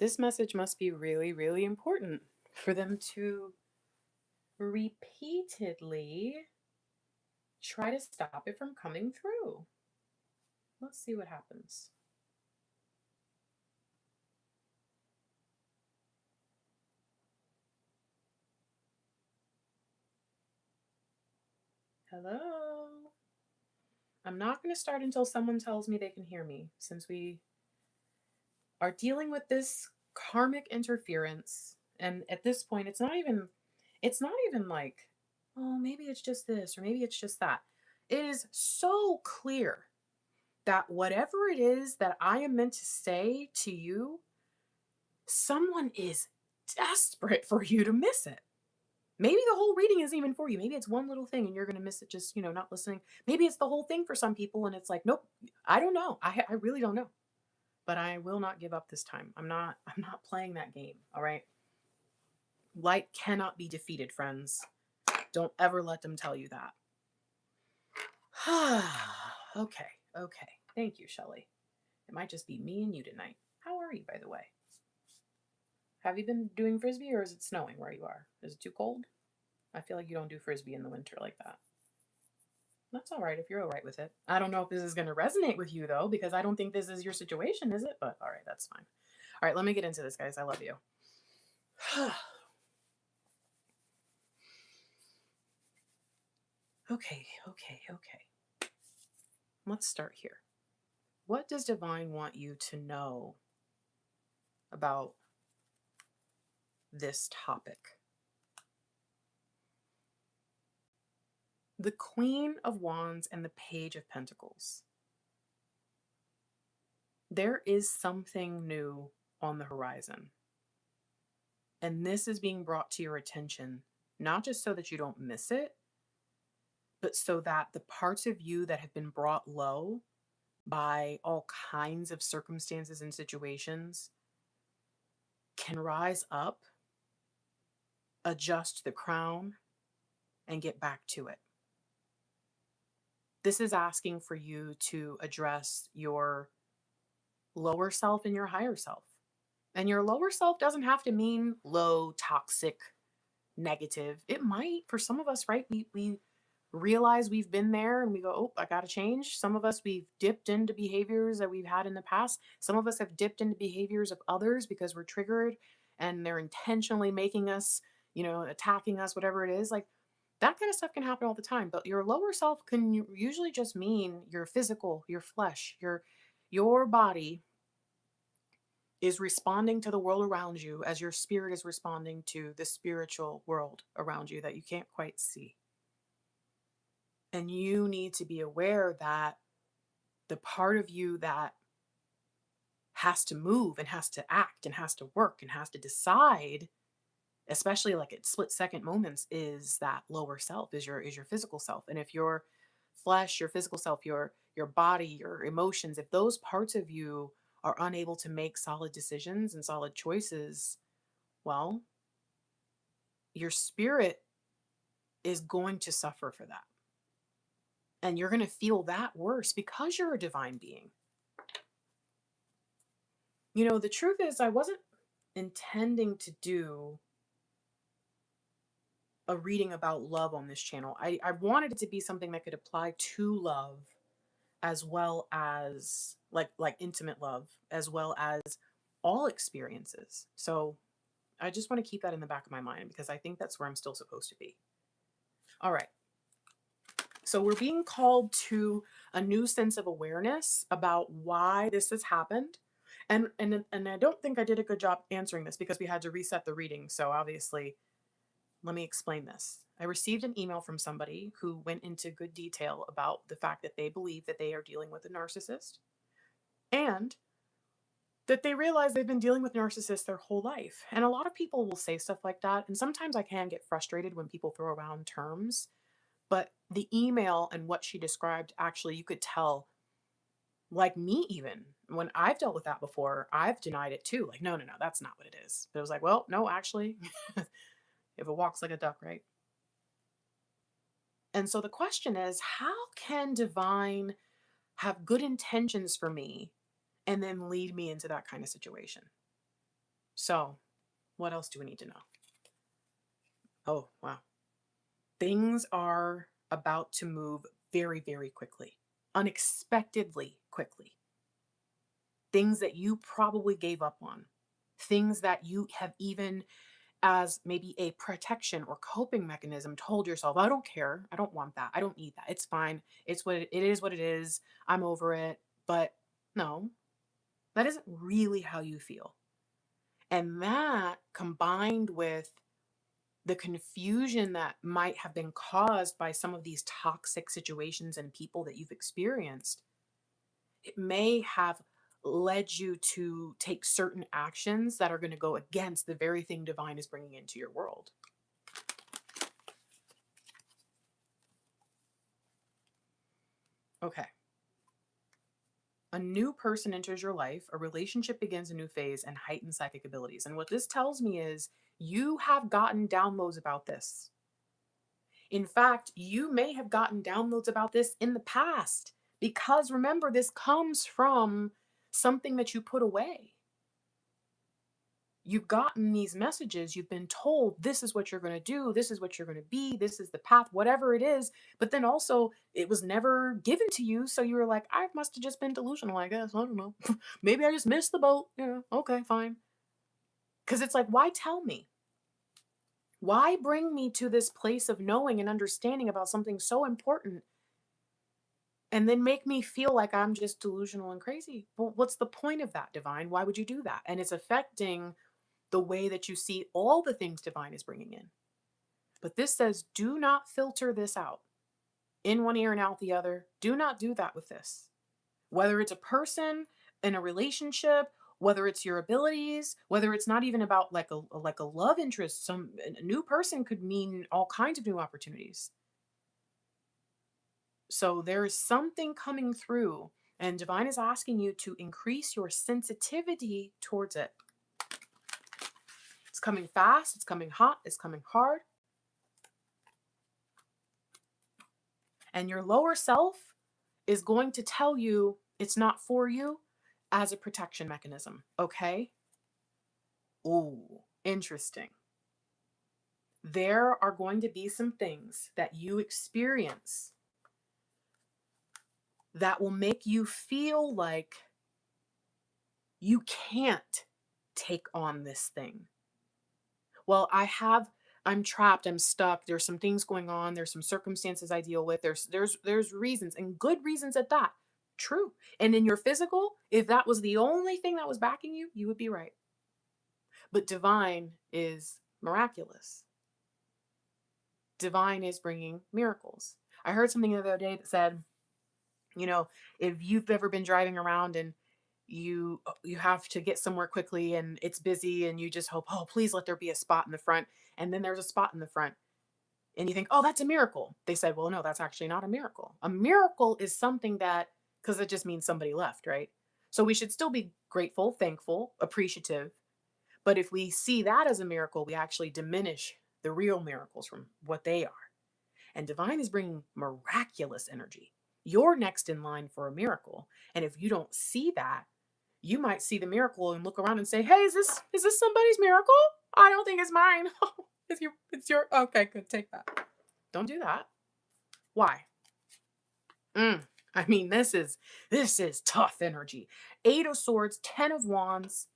This message must be really, really important for them to repeatedly try to stop it from coming through. Let's see what happens. Hello. I'm not going to start until someone tells me they can hear me, since we are dealing with this karmic interference. And at this point, it's not even like, oh, maybe it's just this or maybe it's just that. It is so clear that whatever it is that I am meant to say to you, someone is desperate for you to miss it. Maybe the whole reading isn't even for you. Maybe it's one little thing and you're going to miss it just, not listening. Maybe it's the whole thing for some people and it's like, nope, I don't know. I really don't know. But I will not give up this time. I'm not playing that game, all right? Light cannot be defeated, friends. Don't ever let them tell you that. Okay. Thank you, Shelley. It might just be me and you tonight. How are you, by the way? Have you been doing frisbee or is it snowing where you are? Is it too cold? I feel like you don't do frisbee in the winter like that. That's all right if you're all right with it. I don't know if this is going to resonate with you though, because I don't think this is your situation, is it? But all right, that's fine. All right, let me get into this, guys. I love you. Okay. Let's start here. What does Divine want you to know about this topic? The Queen of Wands and the Page of Pentacles. There is something new on the horizon. And this is being brought to your attention, not just so that you don't miss it, but so that the parts of you that have been brought low by all kinds of circumstances and situations can rise up, adjust the crown, and get back to it. This is asking for you to address your lower self and your higher self. And your lower self doesn't have to mean low, toxic, negative. It might, for some of us, right? We realize we've been there and we go, oh, I got to change. Some of us, we've dipped into behaviors that we've had in the past. Some of us have dipped into behaviors of others because we're triggered and they're intentionally making us, attacking us, whatever it is. Like that kind of stuff can happen all the time. But your lower self can usually just mean your physical, your flesh, your body is responding to the world around you as your spirit is responding to the spiritual world around you that you can't quite see. And you need to be aware that the part of you that has to move and has to act and has to work and has to decide, especially like at split second moments, is that lower self, is your physical self. And if your flesh, your physical self, your body, your emotions, if those parts of you are unable to make solid decisions and solid choices, well, your spirit is going to suffer for that. And you're going to feel that worse because you're a divine being. The truth is, I wasn't intending to do a reading about love on this channel. I wanted it to be something that could apply to love as well as like intimate love, as well as all experiences. So I just want to keep that in the back of my mind because I think that's where I'm still supposed to be. All right. So we're being called to a new sense of awareness about why this has happened. And I don't think I did a good job answering this because we had to reset the reading. So obviously, let me explain this. I received an email from somebody who went into good detail about the fact that they believe that they are dealing with a narcissist and that they realize they've been dealing with narcissists their whole life. And a lot of people will say stuff like that. And sometimes I can get frustrated when people throw around terms. But the email and what she described, actually, you could tell, like me even, when I've dealt with that before, I've denied it too. Like, no, that's not what it is. But it was like, well, no, actually, if it walks like a duck, right? And so the question is, how can divine have good intentions for me and then lead me into that kind of situation? So, what else do we need to know? Oh, wow. Things are about to move very, very quickly, unexpectedly quickly. Things that you probably gave up on, things that you have even as maybe a protection or coping mechanism told yourself, I don't care. I don't want that. I don't need that. It's fine. It's what it is what it is. I'm over it. But no, that isn't really how you feel. And that combined with the confusion that might have been caused by some of these toxic situations and people that you've experienced, it may have led you to take certain actions that are going to go against the very thing divine is bringing into your world. Okay. A new person enters your life, a relationship begins a new phase, and heightened psychic abilities. And what this tells me is you have gotten downloads about this. In fact, you may have gotten downloads about this in the past because remember, this comes from something that you put away. You've gotten these messages, you've been told this is what you're going to do, this is what you're going to be, this is the path, whatever it is. But then also, it was never given to you. So you were like, I must have just been delusional, I guess. I don't know. Maybe I just missed the boat. Yeah, okay, fine. Because it's like, why tell me? Why bring me to this place of knowing and understanding about something so important and then make me feel like I'm just delusional and crazy? Well, what's the point of that, divine? Why would you do that? And it's affecting the way that you see all the things divine is bringing in. But this says, do not filter this out in one ear and out the other. Do not do that with this. Whether it's a person in a relationship, whether it's your abilities, whether it's not even about like a love interest, a new person could mean all kinds of new opportunities. So there is something coming through, and divine is asking you to increase your sensitivity towards it. It's coming fast, it's coming hot, it's coming hard. And your lower self is going to tell you it's not for you as a protection mechanism, okay? Ooh, interesting. There are going to be some things that you experience that will make you feel like you can't take on this thing. Well, I'm trapped, I'm stuck, there's some things going on, there's some circumstances I deal with, there's reasons and good reasons at that. True. And in your physical, if that was the only thing that was backing you, you would be right. But divine is miraculous. Divine is bringing miracles. I heard something the other day that said, you know, if you've ever been driving around and you have to get somewhere quickly and it's busy and you just hope, oh, please let there be a spot in the front, and then there's a spot in the front and you think, oh, that's a miracle. They said, well, no, that's actually not a miracle. A miracle is something that, because it just means somebody left, right? So we should still be grateful, thankful, appreciative. But if we see that as a miracle, we actually diminish the real miracles from what they are. And divine is bringing miraculous energy. You're next in line for a miracle. And if you don't see that, you might see the miracle and look around and say, hey, is this somebody's miracle? I don't think it's mine. It's your okay, good, take that. Don't do that. Why? I mean, this is tough energy. 8 of Swords, 10 of Wands.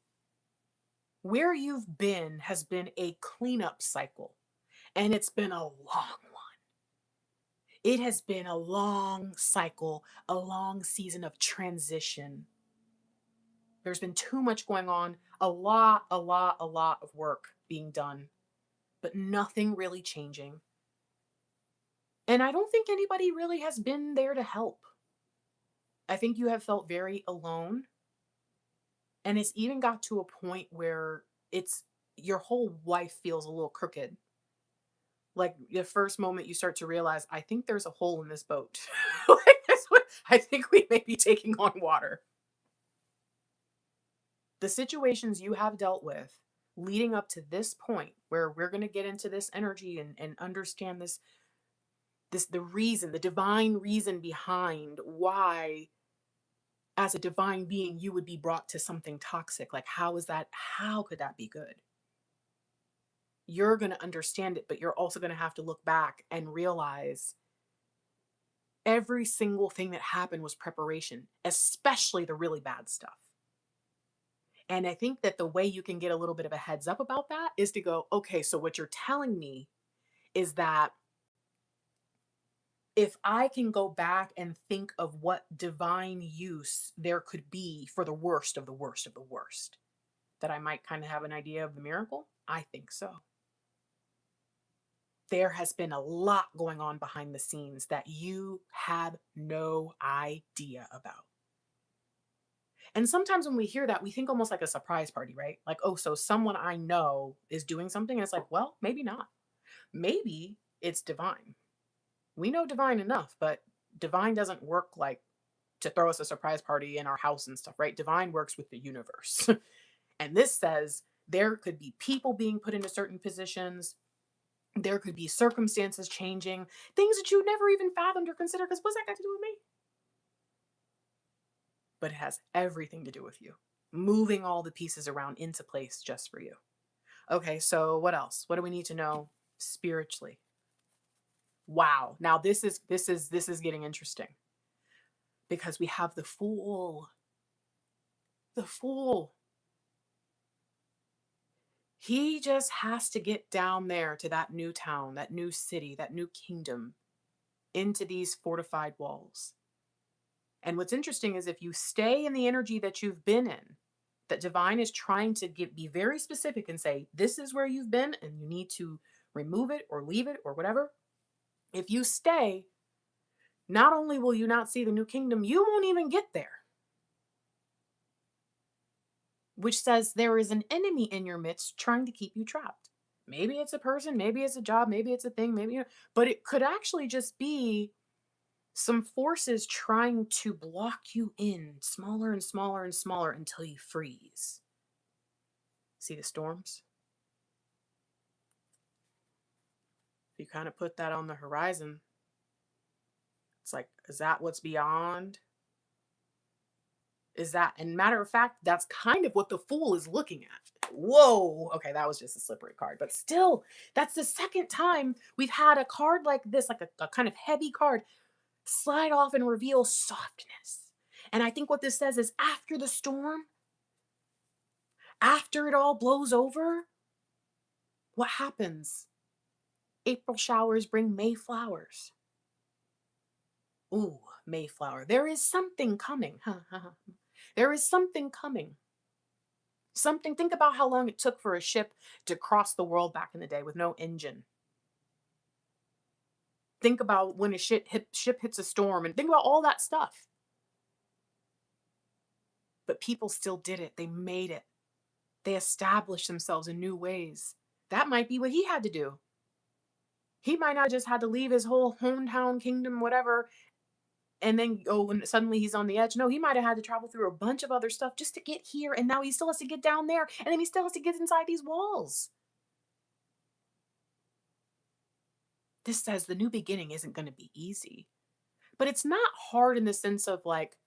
Where you've been has been a cleanup cycle, and it's been a long one. It has been a long cycle, a long season of transition. There's been too much going on, a lot of work being done, but nothing really changing. And I don't think anybody really has been there to help. I think you have felt very alone. And it's even got to a point where it's your whole life feels a little crooked. Like the first moment you start to realize, I think there's a hole in this boat. I think we may be taking on water. The situations you have dealt with leading up to this point where we're going to get into this energy and understand the reason, the divine reason behind why As a divine being, you would be brought to something toxic. Like, how is that? How could that be good? You're going to understand it, but you're also going to have to look back and realize every single thing that happened was preparation, especially the really bad stuff. And I think that the way you can get a little bit of a heads up about that is to go, okay, so what you're telling me is that if I can go back and think of what divine use there could be for the worst of the worst of the worst, that I might kind of have an idea of the miracle. I think so. There has been a lot going on behind the scenes that you have no idea about. And sometimes when we hear that, we think almost like a surprise party, right? Like, oh, so someone I know is doing something. And it's like, well, maybe not. Maybe it's divine. We know divine enough, but divine doesn't work like to throw us a surprise party in our house and stuff, right? Divine works with the universe. And this says there could be people being put into certain positions. There could be circumstances changing, things that you never even fathomed or considered, because what's that got to do with me? But it has everything to do with you, moving all the pieces around into place just for you. Okay, so what else? What do we need to know spiritually? Wow. Now this is getting interesting because we have the fool. The fool. He just has to get down there to that new town, that new city, that new kingdom, into these fortified walls. And what's interesting is if you stay in the energy that you've been in, that divine is trying to be very specific and say, this is where you've been and you need to remove it or leave it or whatever. If you stay, not only will you not see the new kingdom, you won't even get there. Which says there is an enemy in your midst trying to keep you trapped. Maybe it's a person, maybe it's a job, maybe it's a thing, maybe, but it could actually just be some forces trying to block you in smaller and smaller and smaller until you freeze. See the storms? If you kind of put that on the horizon, it's like, is that what's beyond? Is that, and matter of fact, that's kind of what the fool is looking at. Whoa. Okay, that was just a slippery card. But still, that's the second time we've had a card like this, like a kind of heavy card, slide off and reveal softness. And I think what this says is after the storm, after it all blows over, what happens? April showers bring May flowers. Ooh, Mayflower. There is something coming. There is something coming. Something, think about how long it took for a ship to cross the world back in the day with no engine. Think about when a ship hits a storm and think about all that stuff. But people still did it. They made it. They established themselves in new ways. That might be what he had to do. He might not just had to leave his whole hometown, kingdom, whatever, and then when suddenly he's on the edge. No, he might have had to travel through a bunch of other stuff just to get here, and now he still has to get down there, and then he still has to get inside these walls. This says the new beginning isn't going to be easy, but it's not hard in the sense of like,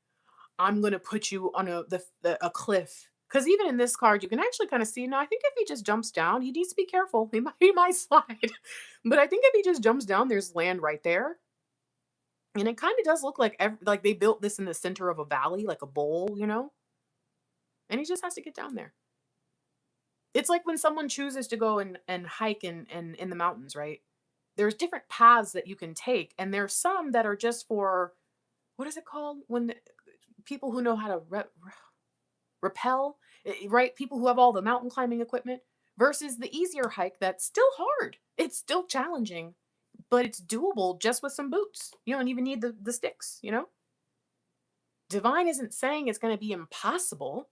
I'm going to put you on a cliff. Because even in this card, you can actually kind of see. Now, I think if he just jumps down, he needs to be careful. He might slide. But I think if he just jumps down, there's land right there. And it kind of does look like they built this in the center of a valley, like a bowl, And he just has to get down there. It's like when someone chooses to go and hike in the mountains, right? There's different paths that you can take, and there's some that are just for, what is it called? When people who know how to rappel, right? People who have all the mountain climbing equipment versus the easier hike that's still hard. It's still challenging, but it's doable just with some boots. You don't even need the sticks. Divine isn't saying it's going to be impossible,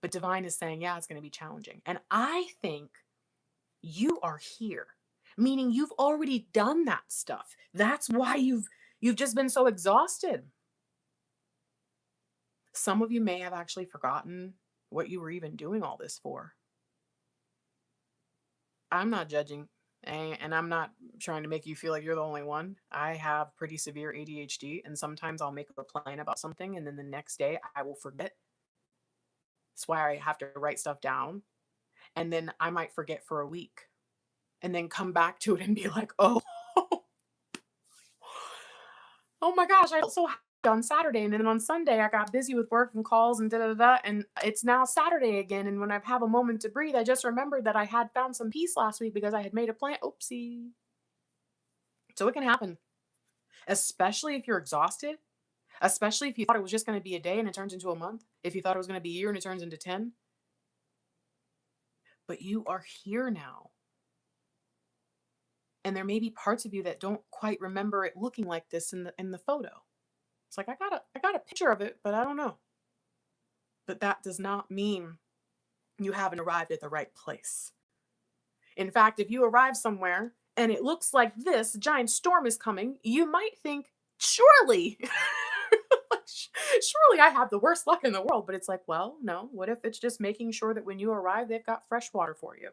but divine is saying, yeah, it's going to be challenging. And I think you are here, meaning you've already done that stuff. That's why you've just been so exhausted. Some of you may have actually forgotten what you were even doing all this for. I'm not judging. And I'm not trying to make you feel like you're the only one. I have pretty severe ADHD, and sometimes I'll make a plan about something, and then the next day I will forget. That's why I have to write stuff down. And then I might forget for a week and then come back to it and be like, oh, oh my gosh, I felt so happy on Saturday. And then on Sunday, I got busy with work and calls and da da da. And it's now Saturday again. And when I have a moment to breathe, I just remembered that I had found some peace last week because I had made a plan. Oopsie. So it can happen, especially if you're exhausted, especially if you thought it was just going to be a day and it turns into a month, if you thought it was going to be a year and it turns into 10. But you are here now. And there may be parts of you that don't quite remember it looking like this in the photo. It's like I got a picture of it, but I don't know. But that does not mean you haven't arrived at the right place. In fact, if you arrive somewhere and it looks like this, a giant storm is coming, you might think, surely, surely I have the worst luck in the world. But it's like, well, no, what if it's just making sure that when you arrive, they've got fresh water for you?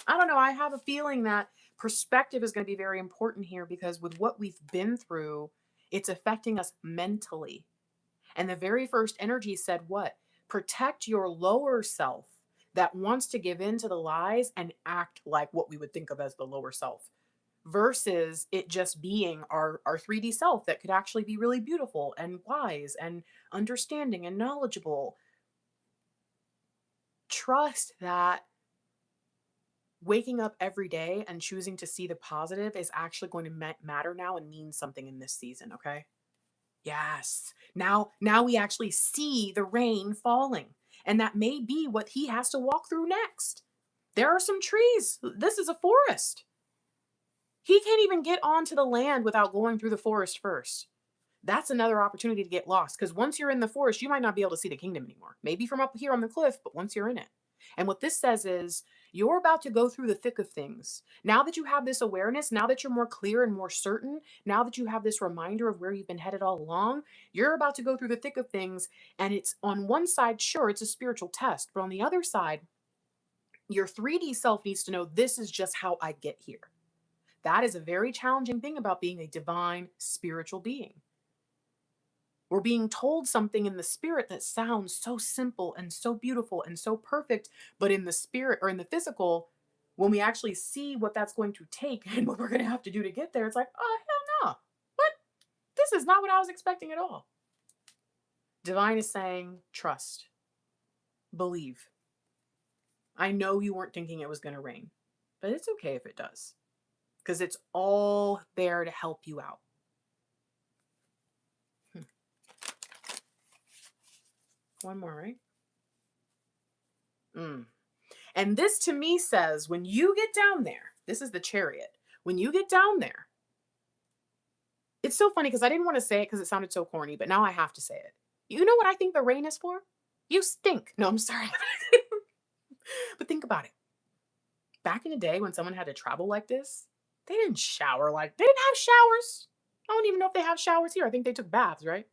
I don't know. I have a feeling that perspective is going to be very important here because with what we've been through, it's affecting us mentally. And the very first energy said what? Protect your lower self that wants to give in to the lies and act like what we would think of as the lower self versus it just being our 3D self that could actually be really beautiful and wise and understanding and knowledgeable. Trust that waking up every day and choosing to see the positive is actually going to matter now and mean something in this season, okay? Yes. Now we actually see the rain falling. And that may be what he has to walk through next. There are some trees. This is a forest. He can't even get onto the land without going through the forest first. That's another opportunity to get lost because once you're in the forest, you might not be able to see the kingdom anymore. Maybe from up here on the cliff, but once you're in it. And what this says is you're about to go through the thick of things. Now that you have this awareness, now that you're more clear and more certain, now that you have this reminder of where you've been headed all along, you're about to go through the thick of things. And it's on one side, sure, it's a spiritual test, but on the other side, your 3D self needs to know this is just how I get here. That is a very challenging thing about being a divine spiritual being. We're being told something in the spirit that sounds so simple and so beautiful and so perfect, but in the spirit or in the physical, when we actually see what that's going to take and what we're going to have to do to get there, it's like, oh, hell no. What? This is not what I was expecting at all. Divine is saying, trust, believe. I know you weren't thinking it was going to rain, but it's okay if it does, because it's all there to help you out. One more, right? And this to me says, when you get down there, this is the Chariot. When you get down there, it's so funny because I didn't want to say it because it sounded so corny, but now I have to say it. You know what I think the rain is for? You stink. No, I'm sorry. But think about it. Back in the day when someone had to travel like this, they didn't shower they didn't have showers. I don't even know if they have showers here. I think they took baths, right?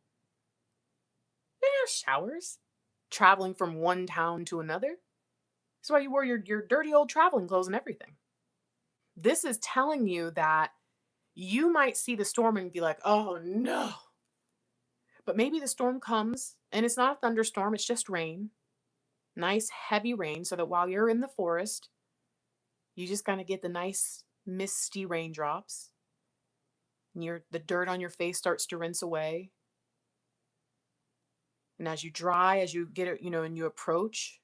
They didn't have showers. Traveling from one town to another. That's why you wore your dirty old traveling clothes and everything. This is telling you that you might see the storm and be like, oh no. But maybe the storm comes and it's not a thunderstorm, it's just rain. Nice heavy rain, so that while you're in the forest, you just kind of get the nice misty raindrops. And the dirt on your face starts to rinse away. And as you dry, as you get it, and you approach,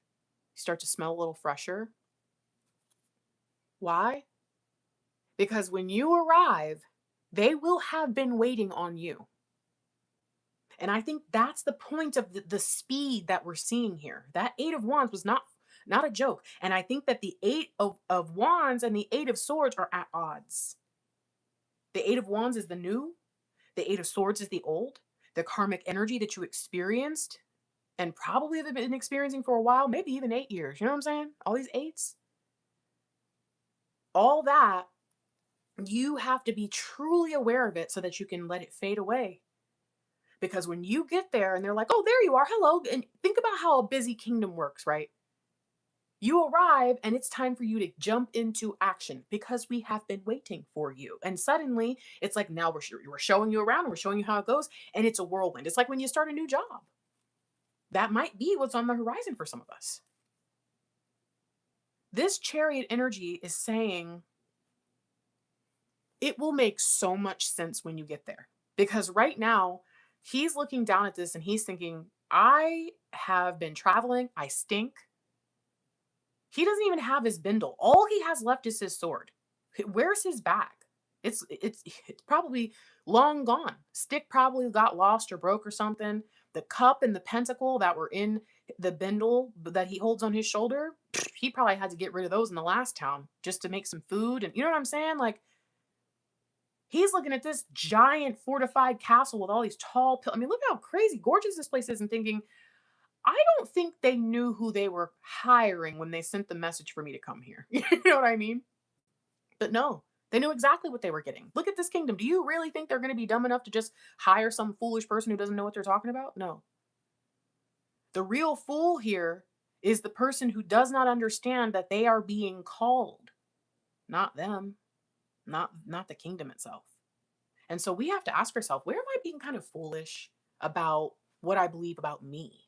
you start to smell a little fresher. Why? Because when you arrive, they will have been waiting on you. And I think that's the point of the speed that we're seeing here. That 8 of Wands was not a joke. And I think that the 8 of Wands and the 8 of Swords are at odds. The 8 of Wands is the new. The 8 of Swords is the old. The karmic energy that you experienced and probably have been experiencing for a while, maybe even 8 years. You know what I'm saying? All these 8s. All that, you have to be truly aware of it so that you can let it fade away. Because when you get there and they're like, oh, there you are, hello. And think about how a busy kingdom works, right? You arrive and it's time for you to jump into action because we have been waiting for you. And suddenly it's like now we're showing you around and we're showing you how it goes. And it's a whirlwind. It's like when you start a new job. That might be what's on the horizon for some of us. This chariot energy is saying it will make so much sense when you get there. Because right now, he's looking down at this and he's thinking, I have been traveling, I stink. He doesn't even have his bindle. All he has left is his sword. Where's his bag? It's probably long gone. Stick probably got lost or broke or something. The cup and the pentacle that were in the bindle that he holds on his shoulder, he probably had to get rid of those in the last town just to make some food. And you know what I'm saying? Like, he's looking at this giant fortified castle with all these tall I mean, look how crazy gorgeous this place is and thinking, I don't think they knew who they were hiring when they sent the message for me to come here. You know what I mean? But no, they knew exactly what they were getting. Look at this kingdom. Do you really think they're going to be dumb enough to just hire some foolish person who doesn't know what they're talking about? No. The real fool here is the person who does not understand that they are being called, not them, not the kingdom itself. And so we have to ask ourselves, where am I being kind of foolish about what I believe about me?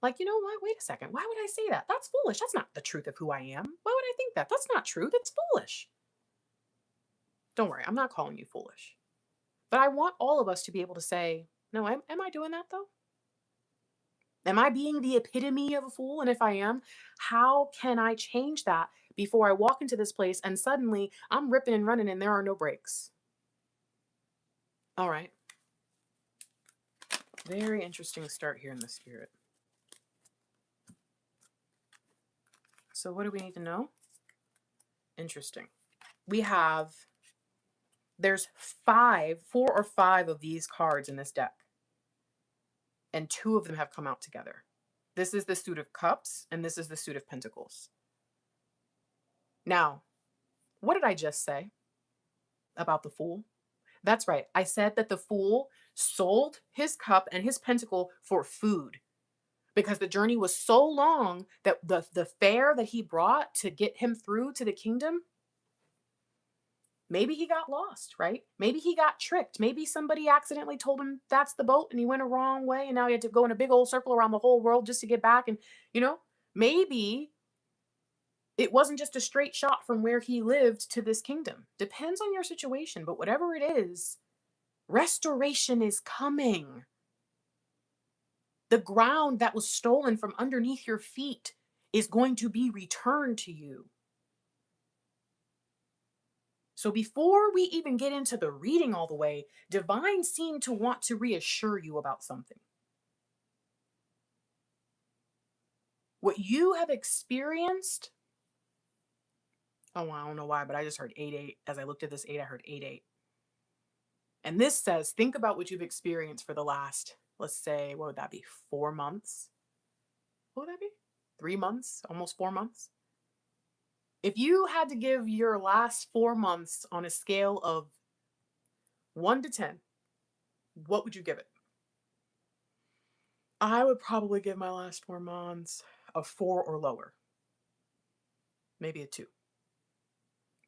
Like, you know what? Wait a second. Why would I say that? That's foolish. That's not the truth of who I am. Why would I think that? That's not truth. It's foolish. Don't worry. I'm not calling you foolish. But I want all of us to be able to say, no, am I doing that though? Am I being the epitome of a fool? And if I am, how can I change that before I walk into this place and suddenly I'm ripping and running and there are no brakes? All right. Very interesting start here in the spirit. So what do we need to know? Interesting. There's 4 or 5 of these cards in this deck. And 2 of them have come out together. This is the suit of cups and this is the suit of pentacles. Now, what did I just say about the fool? That's right. I said that the fool sold his cup and his pentacle for food because the journey was so long that the fare that he brought to get him through to the kingdom, maybe he got lost, right? Maybe he got tricked. Maybe somebody accidentally told him that's the boat and he went a wrong way and now he had to go in a big old circle around the whole world just to get back. And, maybe it wasn't just a straight shot from where he lived to this kingdom. Depends on your situation, but whatever it is, restoration is coming. The ground that was stolen from underneath your feet is going to be returned to you. So before we even get into the reading all the way, Divine seemed to want to reassure you about something. What you have experienced, oh, I don't know why, but I just heard 8-8. As I looked at this 8, I heard 8-8. And this says, think about what you've experienced for the last, let's say, what would that be? 4 months? What would that be? 3 months? Almost 4 months? If you had to give your last 4 months on a scale of 1 to 10, what would you give it? I would probably give my last 4 months a 4 or lower. Maybe a 2.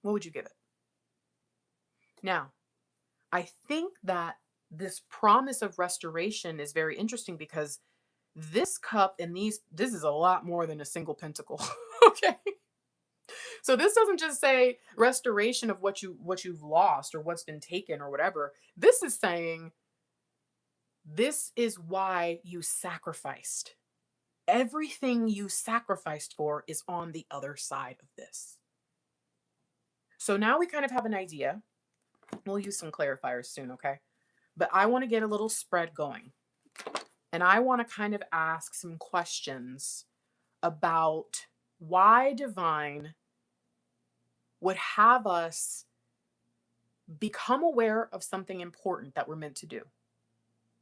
What would you give it? Now, I think that this promise of restoration is very interesting because this cup and this is a lot more than a single pentacle. Okay. So this doesn't just say restoration of what you've lost or what's been taken or whatever. This is saying this is why you sacrificed. Everything you sacrificed for is on the other side of this. So now we kind of have an idea. We'll use some clarifiers soon, okay? But I want to get a little spread going. And I want to kind of ask some questions about why Divine would have us become aware of something important that we're meant to do.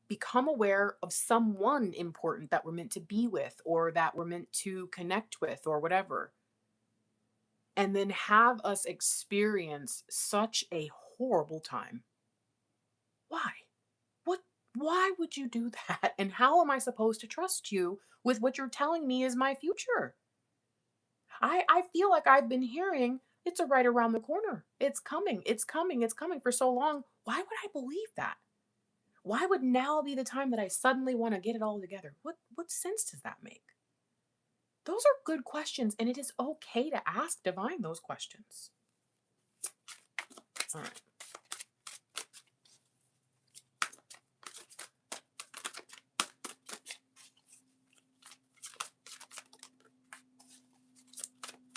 Become aware of someone important that we're meant to be with or that we're meant to connect with or whatever. And then have us experience such a horrible time. Why? Why would you do that? And how am I supposed to trust you with what you're telling me is my future? I feel like I've been hearing it's a right around the corner. It's coming. It's coming. It's coming for so long. Why would I believe that? Why would now be the time that I suddenly want to get it all together? What sense does that make? Those are good questions, and it is okay to ask divine those questions. All right.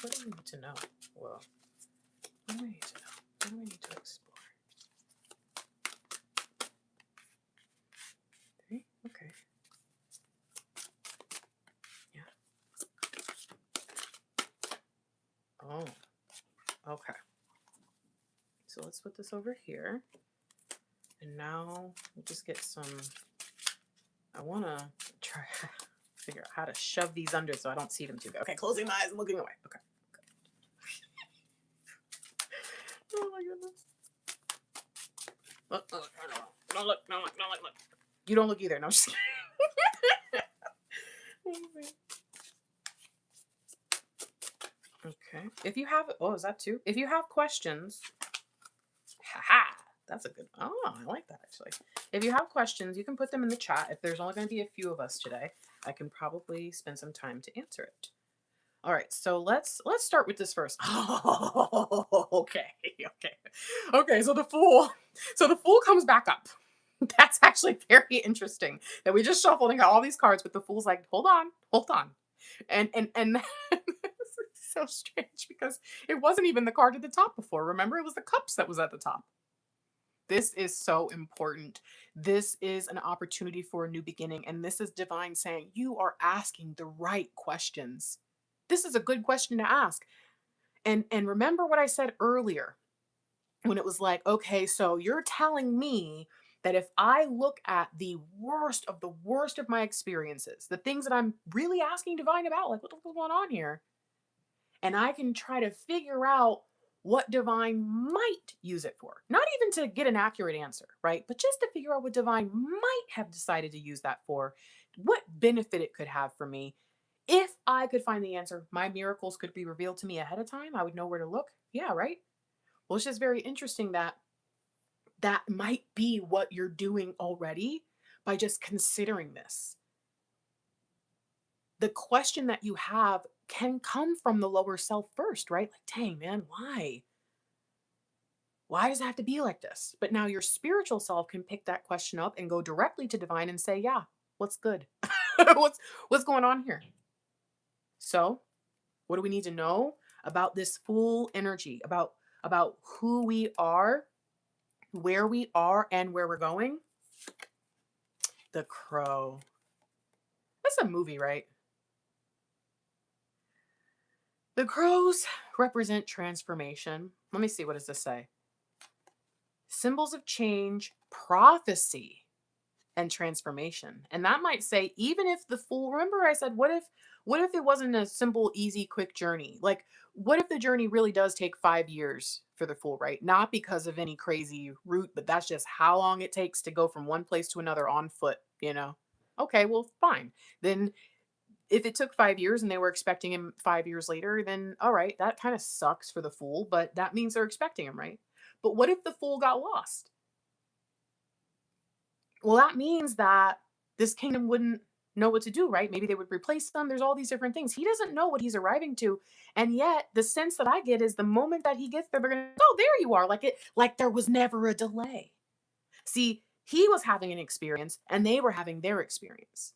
What do we need to know? Well, what do we need to know? What do we need to explore? 3? Okay. Yeah. Oh, okay. So let's put this over here. And now we'll just get some. I want to try figure out how to shove these under so I don't see them too good. Okay, closing my eyes and looking away. Okay. Oh my goodness. Look, don't look, don't look, don't look, look. You don't look either. No, I'm just kidding. Okay. If you have, oh, is that two? If you have questions, haha, that's a good. Oh, I like that actually. If you have questions, you can put them in the chat. If there's only going to be a few of us today, I can probably spend some time to answer it. All right, so let's start with this first. Oh, okay, okay. So the fool comes back up. That's actually very interesting that we just shuffled and got all these cards, but the fool's like, hold on, and this is so strange because it wasn't even the card at the top before. Remember, it was the cups that was at the top. This is so important. This is an opportunity for a new beginning, and this is divine saying you are asking the right questions. This is a good question to ask. And remember what I said earlier when it was like, okay, so you're telling me that if I look at the worst of my experiences, the things that I'm really asking divine about, like what's going on here, and I can try to figure out what divine might use it for. Not even to get an accurate answer, right? But just to figure out what divine might have decided to use that for, what benefit it could have for me. If I could find the answer, my miracles could be revealed to me ahead of time. I would know where to look. Yeah, right? Well, it's just very interesting that that might be what you're doing already by just considering this. The question that you have can come from the lower self first, right? Like, dang, man, why? Why does it have to be like this? But now your spiritual self can pick that question up and go directly to divine and say, yeah, what's good? what's what's going on here? So, what do we need to know about this full energy, about who we are, where we are, and where we're going? The Crow. That's a movie, right? The crows represent transformation. Let me see, what does this say? Symbols of change, prophecy, and transformation. And that might say, even if the fool, remember I said, what if it wasn't a simple, easy, quick journey? Like, what if the journey really does take 5 years for the fool, right? Not because of any crazy route, but that's just how long it takes to go from one place to another on foot, you know? Okay, well, fine. Then if it took 5 years and they were expecting him 5 years later, then all right, that kind of sucks for the fool, but that means they're expecting him, right? But what if the fool got lost? Well, that means that this kingdom wouldn't know what to do, right? Maybe they would replace them. There's all these different things. He doesn't know what he's arriving to. And yet the sense that I get is the moment that he gets there, they're gonna, oh, there you are. Like there was never a delay. See, he was having an experience and they were having their experience.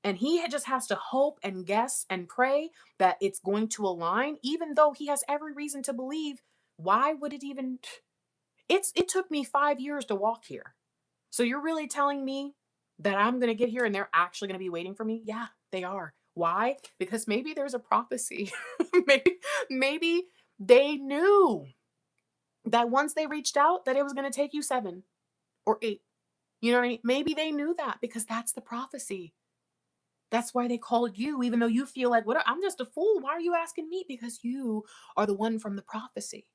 And he just has to hope and guess and pray that it's going to align, even though he has every reason to believe. Why would it even? It took me 5 years to walk here. So you're really telling me that I'm going to get here and they're actually going to be waiting for me? Yeah, they are. Why? Because maybe there's a prophecy. maybe they knew that once they reached out that it was going to take you 7 or 8. You know what I mean? Maybe they knew that because that's the prophecy. That's why they called you, even though you feel like, what? I'm just a fool. Why are you asking me? Because you are the one from the prophecy.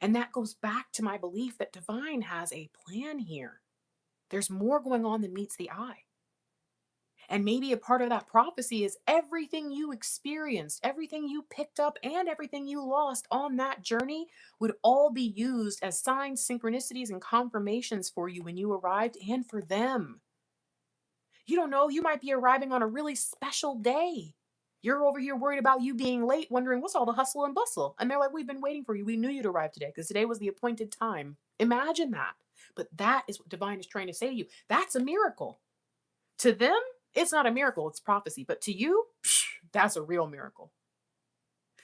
And that goes back to my belief that divine has a plan here. There's more going on than meets the eye. And maybe a part of that prophecy is everything you experienced, everything you picked up, and everything you lost on that journey would all be used as signs, synchronicities, and confirmations for you when you arrived and for them. You don't know, you might be arriving on a really special day. You're over here worried about you being late, wondering what's all the hustle and bustle. And they're like, we've been waiting for you. We knew you'd arrive today because today was the appointed time. Imagine that. But that is what divine is trying to say to you. That's a miracle. To them, it's not a miracle, it's prophecy. But to you, that's a real miracle.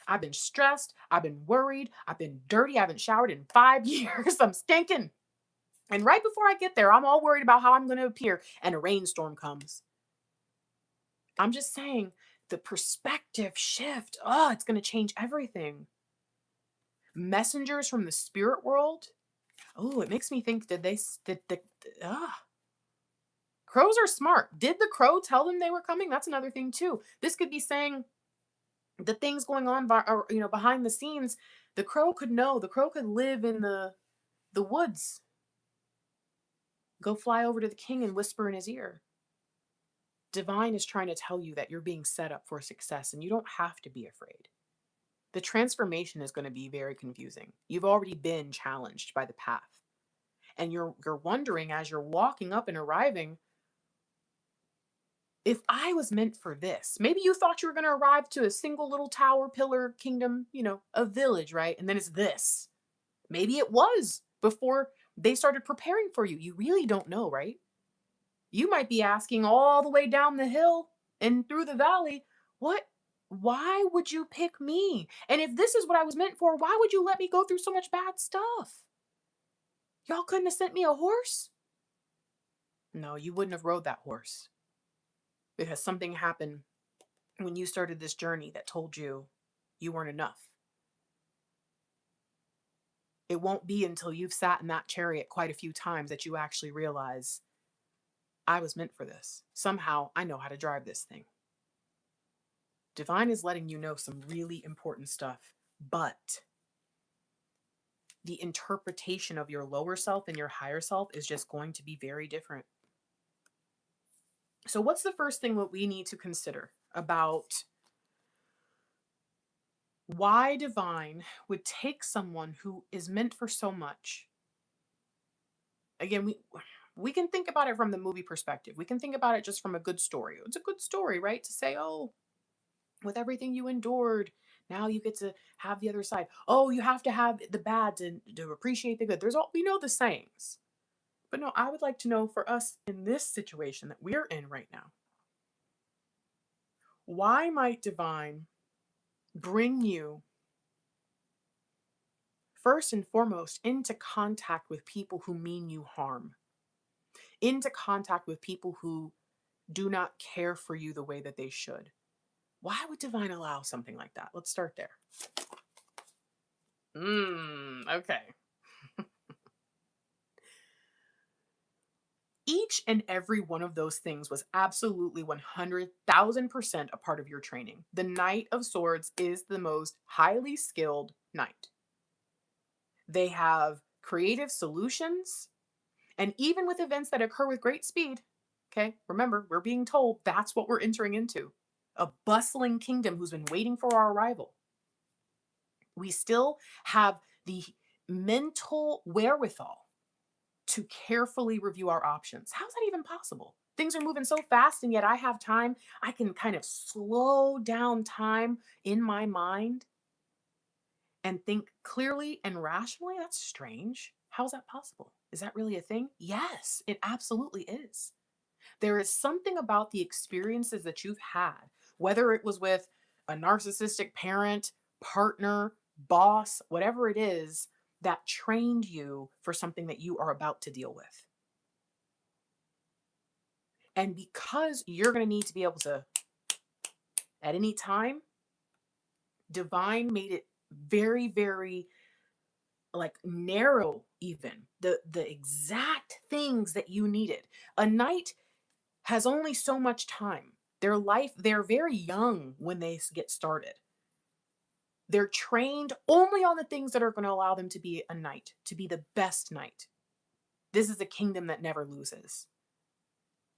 I've been stressed. I've been worried. I've been dirty. I haven't showered in 5 years. I'm stinking. And right before I get there, I'm all worried about how I'm going to appear, and a rainstorm comes. I'm just saying, the perspective shift, oh, it's going to change everything. Messengers from the spirit world. Oh, it makes me think, crows are smart. Did the crow tell them they were coming? That's another thing too. This could be saying the things going on behind the scenes. The crow could know. The crow could live in the woods. Go fly over to the king and whisper in his ear. Divine is trying to tell you that you're being set up for success and you don't have to be afraid. The transformation is going to be very confusing. You've already been challenged by the path. And you're wondering as you're walking up and arriving, if I was meant for this. Maybe you thought you were going to arrive to a single little tower, pillar, kingdom, a village, right? And then it's this. Maybe it was before they started preparing for you. You really don't know, right? You might be asking all the way down the hill and through the valley, why would you pick me? And if this is what I was meant for, why would you let me go through so much bad stuff? Y'all couldn't have sent me a horse? No, you wouldn't have rode that horse. Because something happened when you started this journey that told you you weren't enough. It won't be until you've sat in that chariot quite a few times that you actually realize, I was meant for this. Somehow I know how to drive this thing. Divine is letting you know some really important stuff, but the interpretation of your lower self and your higher self is just going to be very different. So what's the first thing that we need to consider about why divine would take someone who is meant for so much? Again, we can think about it from the movie perspective. We can think about it just from a good story. It's a good story, right? To say, oh, with everything you endured, now you get to have the other side. Oh, you have to have the bad to appreciate the good. We know the sayings. But no, I would like to know for us in this situation that we're in right now, why might divine bring you first and foremost into contact with people who mean you harm, into contact with people who do not care for you the way that they should? Why would divine allow something like that? Let's start there. Okay. Each and every one of those things was absolutely 100,000% a part of your training. The Knight of Swords is the most highly skilled knight. They have creative solutions, and even with events that occur with great speed, okay, remember, we're being told that's what we're entering into. A bustling kingdom who's been waiting for our arrival. We still have the mental wherewithal to carefully review our options. How's that even possible? Things are moving so fast, and yet I have time. I can kind of slow down time in my mind and think clearly and rationally. That's strange. How's that possible? Is that really a thing? Yes, it absolutely is. There is something about the experiences that you've had, whether it was with a narcissistic parent, partner, boss, whatever it is, that trained you for something that you are about to deal with. And because you're going to need to be able to, at any time, divine made it very, very narrow, even the exact things that you needed. A knight has only so much time. They're very young when they get started. They're trained only on the things that are going to allow them to be a knight, to be the best knight. This is a kingdom that never loses.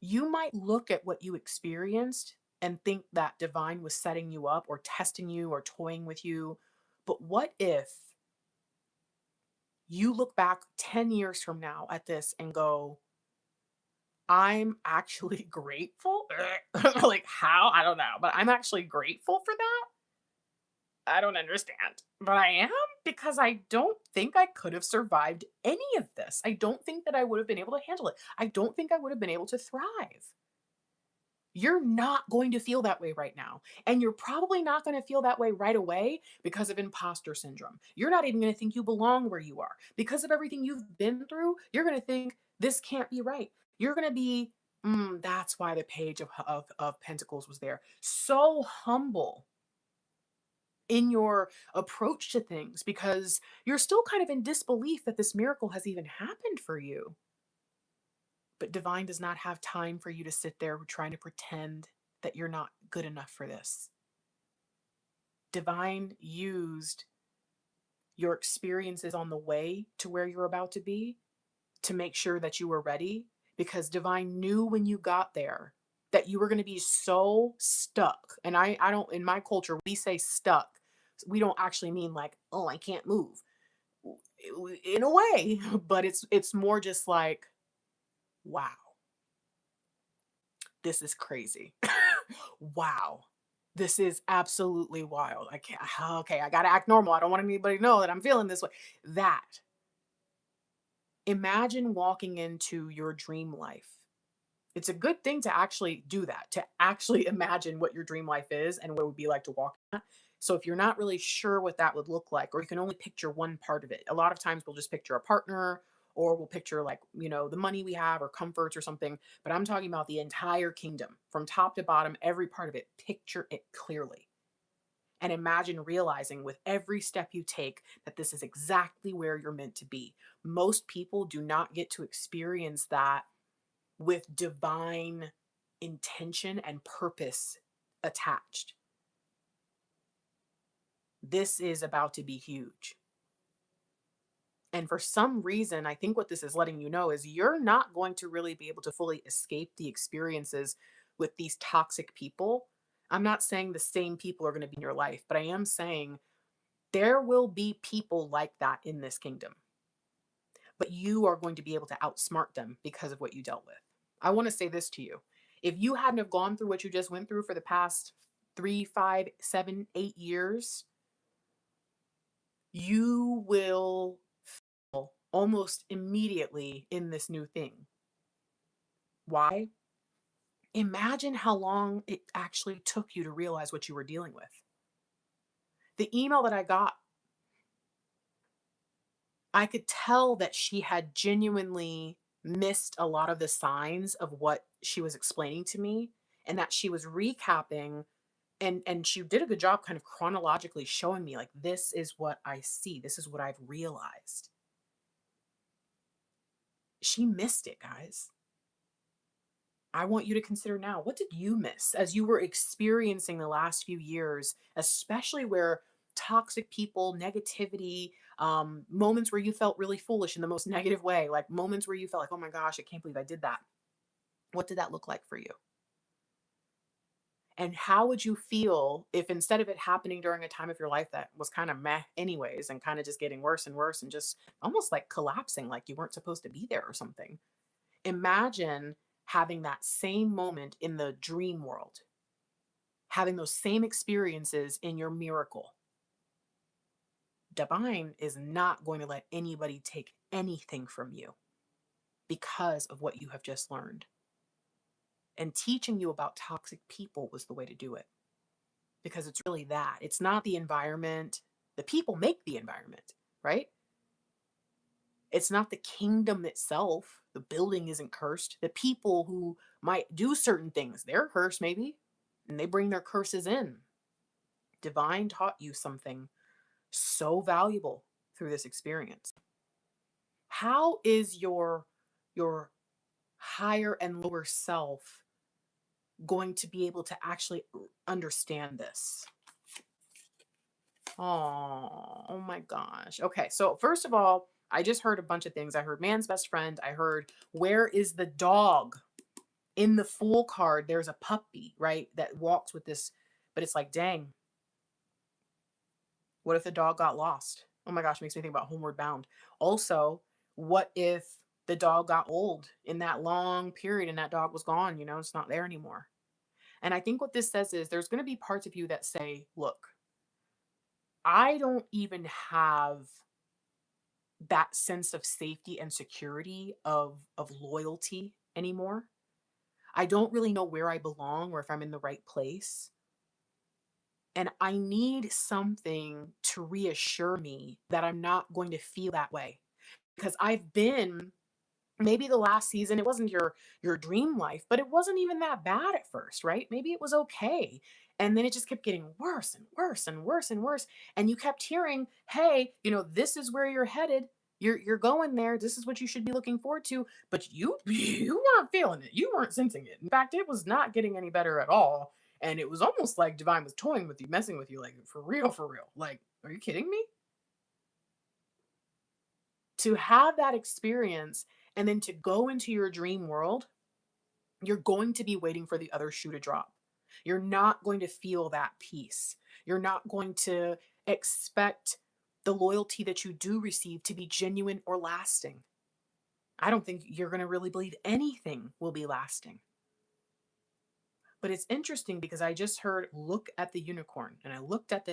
You might look at what you experienced and think that divine was setting you up or testing you or toying with you. But what if you look back 10 years from now at this and go, I'm actually grateful? Like, how? I don't know. But I'm actually grateful for that. I don't understand. But I am, because I don't think I could have survived any of this. I don't think that I would have been able to handle it. I don't think I would have been able to thrive. You're not going to feel that way right now. And you're probably not going to feel that way right away because of imposter syndrome. You're not even going to think you belong where you are. Because of everything you've been through, you're going to think this can't be right. You're going to be, that's why the page of Pentacles was there. So humble in your approach to things because you're still kind of in disbelief that this miracle has even happened for you. But divine does not have time for you to sit there trying to pretend that you're not good enough for this. Divine used your experiences on the way to where you're about to be to make sure that you were ready, because divine knew when you got there that you were going to be so stuck. And I don't, in my culture, we say stuck. We don't actually mean like, oh, I can't move in a way, but it's more just like, wow, this is crazy. Wow. This is absolutely wild. I can't, okay, I got to act normal. I don't want anybody to know that I'm feeling this way. That, imagine walking into your dream life. It's a good thing to actually do that, to actually imagine what your dream life is and what it would be like to walk in that. So if you're not really sure what that would look like, or you can only picture one part of it, a lot of times we'll just picture a partner, or we'll picture like, the money we have or comforts or something. But I'm talking about the entire kingdom from top to bottom, every part of it. Picture it clearly. And imagine realizing with every step you take that this is exactly where you're meant to be. Most people do not get to experience that with divine intention and purpose attached. This is about to be huge. And for some reason, I think what this is letting you know is you're not going to really be able to fully escape the experiences with these toxic people. I'm not saying the same people are going to be in your life, but I am saying there will be people like that in this kingdom. But you are going to be able to outsmart them because of what you dealt with. I want to say this to you. If you hadn't have gone through what you just went through for the past 3, 5, 7, 8 years, you will fail almost immediately in this new thing. Why? Imagine how long it actually took you to realize what you were dealing with. The email that I got, I could tell that she had genuinely missed a lot of the signs of what she was explaining to me, and that she was recapping, and she did a good job kind of chronologically showing me like, this is what I see, this is what I've realized. She missed it, guys. I want you to consider now, what did you miss as you were experiencing the last few years, especially where toxic people, negativity, moments where you felt really foolish in the most negative way, like moments where you felt like, oh my gosh, I can't believe I did that. What did that look like for you? And how would you feel if instead of it happening during a time of your life that was kind of meh anyways, and kind of just getting worse and worse and just almost like collapsing, like you weren't supposed to be there or something? Imagine having that same moment in the dream world, having those same experiences in your miracle. Divine is not going to let anybody take anything from you because of what you have just learned. And teaching you about toxic people was the way to do it, because it's really that. It's not the environment. The people make the environment, right? It's not the kingdom itself. The building isn't cursed. The people who might do certain things, they're cursed maybe, and they bring their curses in. Divine taught you something so valuable through this experience. How is your higher and lower self going to be able to actually understand this? Oh my gosh. Okay, so first of all, I just heard a bunch of things. I heard man's best friend. I heard, where is the dog? In the Fool card, there's a puppy, right, that walks with this, but it's like, dang, what if the dog got lost? Oh my gosh, makes me think about Homeward Bound. Also, what if the dog got old in that long period and that dog was gone, it's not there anymore. And I think what this says is there's going to be parts of you that say, look, I don't even have that sense of safety and security of loyalty anymore. I don't really know where I belong or if I'm in the right place. And I need something to reassure me that I'm not going to feel that way. Because I've been, maybe the last season, it wasn't your dream life, but it wasn't even that bad at first, right? Maybe it was okay. And then it just kept getting worse and worse and worse and worse. And you kept hearing, hey, this is where you're headed. You're going there. This is what you should be looking forward to. But you you weren't feeling it. You weren't sensing it. In fact, it was not getting any better at all. And it was almost like Divine was toying with you, messing with you, like for real, for real. Like, are you kidding me? To have that experience and then to go into your dream world, you're going to be waiting for the other shoe to drop. You're not going to feel that peace. You're not going to expect the loyalty that you do receive to be genuine or lasting. I don't think you're going to really believe anything will be lasting. But it's interesting because I just heard look at the unicorn, and I looked at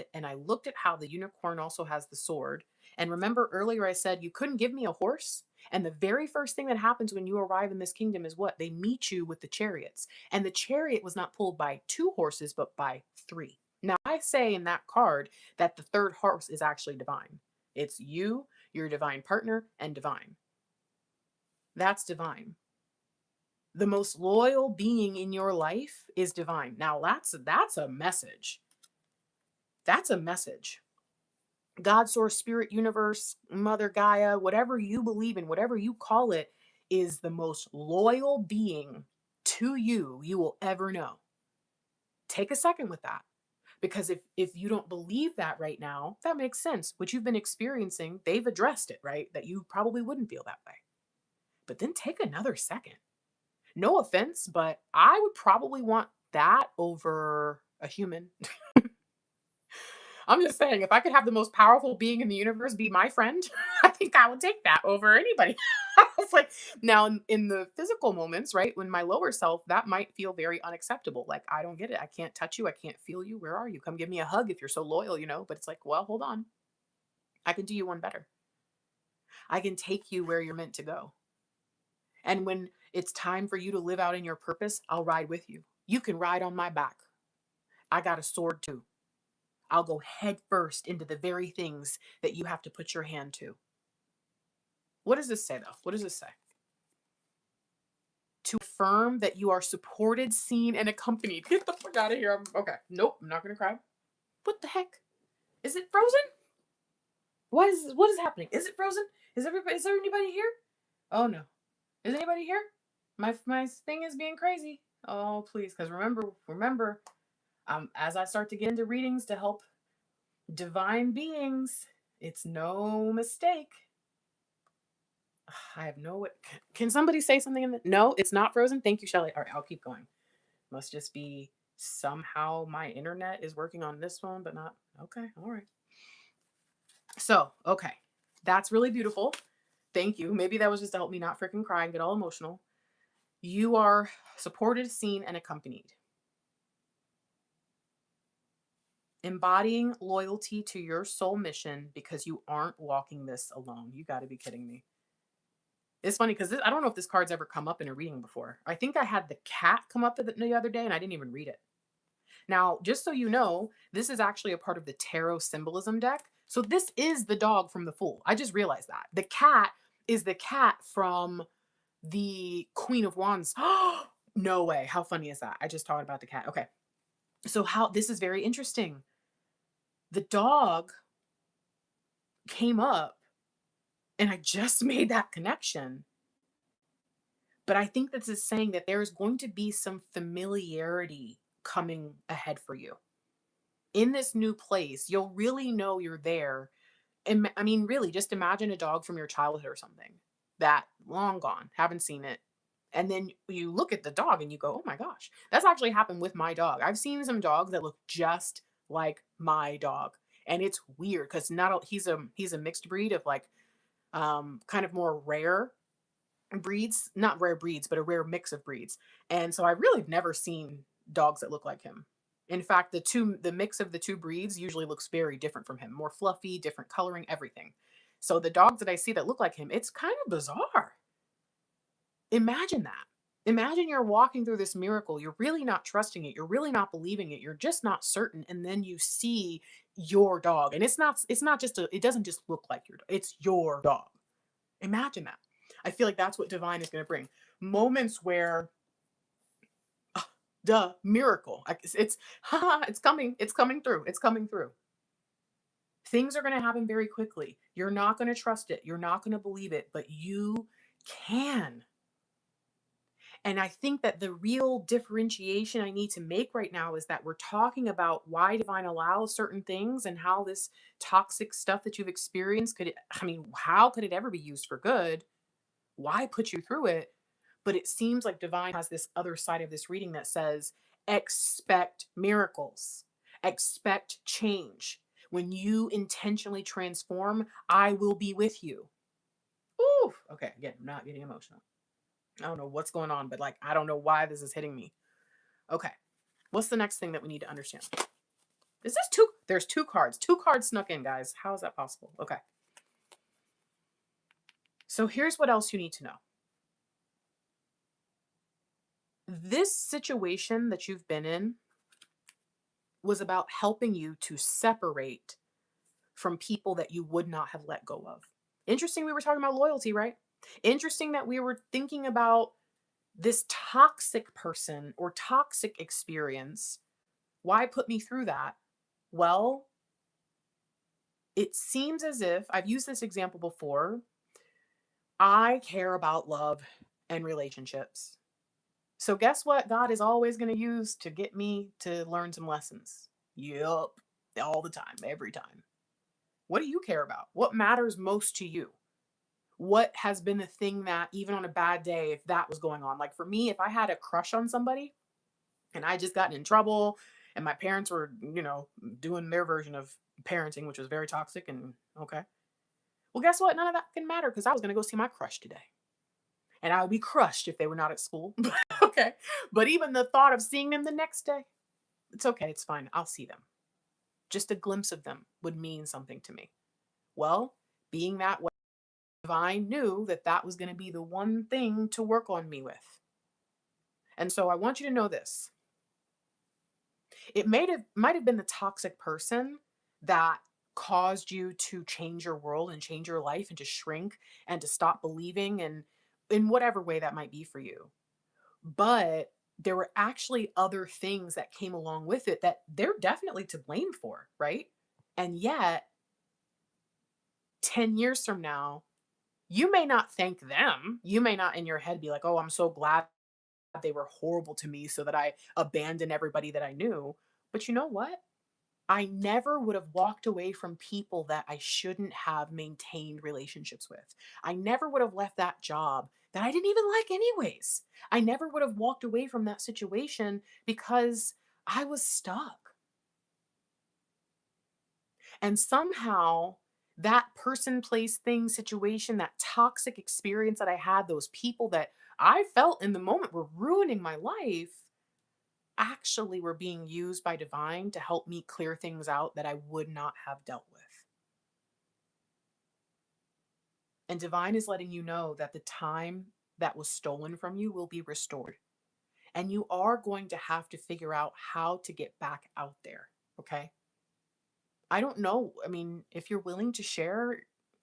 how the unicorn also has the sword. And remember earlier I said you couldn't give me a horse? And the very first thing that happens when you arrive in this kingdom is what? They meet you with the chariots. And the chariot was not pulled by two horses but by three. Now I say in that card that the third horse is actually divine. It's you, your divine partner, and divine. That's divine. The most loyal being in your life is divine. Now that's a message. That's a message. God, source, spirit, universe, mother Gaia, whatever you believe in, whatever you call it, is the most loyal being to you will ever know. Take a second with that. Because if you don't believe that right now, that makes sense. What you've been experiencing, they've addressed it, right? That you probably wouldn't feel that way. But then take another second. No offense, but I would probably want that over a human. I'm just saying, if I could have the most powerful being in the universe be my friend, I think I would take that over anybody. It's like, now in the physical moments, right, when my lower self, that might feel very unacceptable. Like, I don't get it. I can't touch you. I can't feel you. Where are you? Come give me a hug if you're so loyal. But it's like, well, hold on. I can do you one better. I can take you where you're meant to go. And when it's time for you to live out in your purpose, I'll ride with you. You can ride on my back. I got a sword too. I'll go head first into the very things that you have to put your hand to. What does this say, though? What does this say? To affirm that you are supported, seen, and accompanied. Get the fuck out of here. Okay. Nope, I'm not going to cry. What the heck? Is it frozen? What is happening? Is it frozen? Is there anybody here? Oh no. Is anybody here? My thing is being crazy. Oh, please, because remember, as I start to get into readings to help divine beings, it's no mistake. I have no way. Can somebody say something in the? No, it's not frozen. Thank you, Shelly. All right, I'll keep going. Must just be somehow my internet is working on this phone, but not. Okay, all right. So, okay, that's really beautiful. Thank you. Maybe that was just to help me not freaking cry and get all emotional. You are supported, seen, and accompanied. Embodying loyalty to your soul mission because you aren't walking this alone. You got to be kidding me. It's funny because I don't know if this card's ever come up in a reading before. I think I had the cat come up the other day and I didn't even read it. Now, just so you know, this is actually a part of the tarot symbolism deck. So this is the dog from the Fool. I just realized that. The cat is the cat from the Queen of Wands. No way. How funny is that? I just talked about the cat. Okay. So this is very interesting. The dog came up and I just made that connection. But I think this is saying that there's going to be some familiarity coming ahead for you. In this new place, you'll really know you're there. And I mean, really, just imagine a dog from your childhood or something that long gone, haven't seen it. And then you look at the dog and you go, oh my gosh, that's actually happened with my dog. I've seen some dogs that look just like my dog. And it's weird because not all, he's a mixed breed of like kind of more rare breeds, not rare breeds, but a rare mix of breeds. And so I really never seen dogs that look like him. In fact, the mix of the two breeds usually looks very different from him, more fluffy, different coloring, everything. So the dogs that I see that look like him, it's kind of bizarre. Imagine that. Imagine you're walking through this miracle. You're really not trusting it. You're really not believing it. You're just not certain. And then you see your dog. And it's not just it doesn't just look like your dog. It's your dog. Imagine that. I feel like that's what divine is going to bring. Moments where duh, miracle. It's it's coming. It's coming through. It's coming through. Things are going to happen very quickly. You're not going to trust it. You're not going to believe it, but you can. And I think that the real differentiation I need to make right now is that we're talking about why divine allows certain things and how this toxic stuff that you've experienced I mean, how could it ever be used for good? Why put you through it? But it seems like divine has this other side of this reading that says, expect miracles, expect change. When you intentionally transform, I will be with you. Ooh, okay, again, I'm not getting emotional. I don't know what's going on, but like, I don't know why this is hitting me. Okay. What's the next thing that we need to understand? Is this two? There's two cards. Two cards snuck in, guys. How is that possible? Okay. So here's what else you need to know. This situation that you've been in was about helping you to separate from people that you would not have let go of. Interesting, we were talking about loyalty, right? Interesting that we were thinking about this toxic person or toxic experience. Why put me through that? Well, it seems as if I've used this example before. I care about love and relationships. So, guess what God is always going to use to get me to learn some lessons? Yup, all the time, every time. What do you care about? What matters most to you? What has been the thing that, even on a bad day, if that was going on? Like for me, if I had a crush on somebody and I just gotten in trouble and my parents were, doing their version of parenting, which was very toxic and okay. Well, guess what? None of that can matter because I was going to go see my crush today. And I would be crushed if they were not at school. Okay. But even the thought of seeing them the next day, it's okay. It's fine. I'll see them. Just a glimpse of them would mean something to me. Well, being that way, Divine knew that that was going to be the one thing to work on me with. And so I want you to know this. It might have been the toxic person that caused you to change your world and change your life and to shrink and to stop believing and in whatever way that might be for you. But there were actually other things that came along with it that they're definitely to blame for, right? And yet, 10 years from now, you may not thank them. You may not in your head be like, oh, I'm so glad they were horrible to me so that I abandoned everybody that I knew. But you know what? I never would have walked away from people that I shouldn't have maintained relationships with. I never would have left that job that I didn't even like, anyways. I never would have walked away from that situation because I was stuck. And somehow, that person, place, thing, situation, that toxic experience that I had, those people that I felt in the moment were ruining my life, actually were being used by divine to help me clear things out that I would not have dealt with. And divine is letting you know that the time that was stolen from you will be restored. And you are going to have to figure out how to get back out there. Okay. I don't know. I mean, if you're willing to share,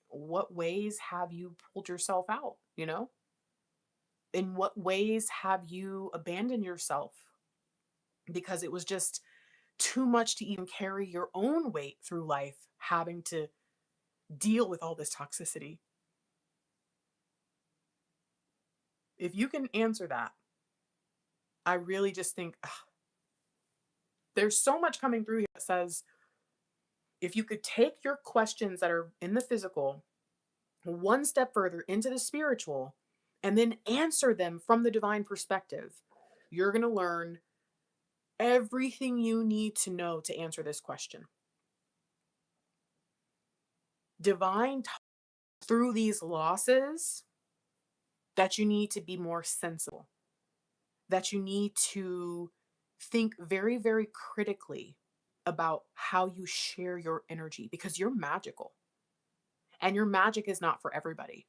what ways have you pulled yourself out? In what ways have you abandoned yourself because it was just too much to even carry your own weight through life, having to deal with all this toxicity? If you can answer that, I really just think there's so much coming through here that says if you could take your questions that are in the physical one step further into the spiritual and then answer them from the divine perspective, you're going to learn everything you need to know to answer this question. Divine through these losses that you need to be more sensible, that you need to think very, very critically about how you share your energy, because you're magical and your magic is not for everybody.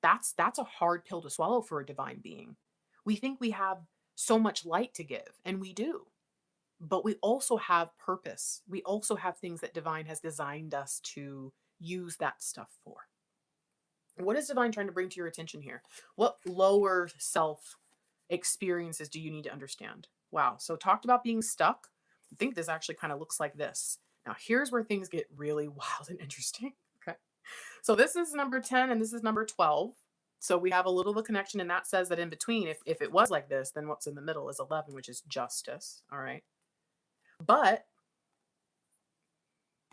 That's a hard pill to swallow for a divine being. We think we have so much light to give, and we do. But we also have purpose. We also have things that divine has designed us to use that stuff for. What is divine trying to bring to your attention here? What lower self experiences do you need to understand? Wow. So talked about being stuck. I think this actually kind of looks like this. Now here's where things get really wild and interesting. Okay. So this is number 10 and this is number 12. So we have a little of a connection, and that says that in between, if it was like this, then what's in the middle is 11, which is justice. All right. But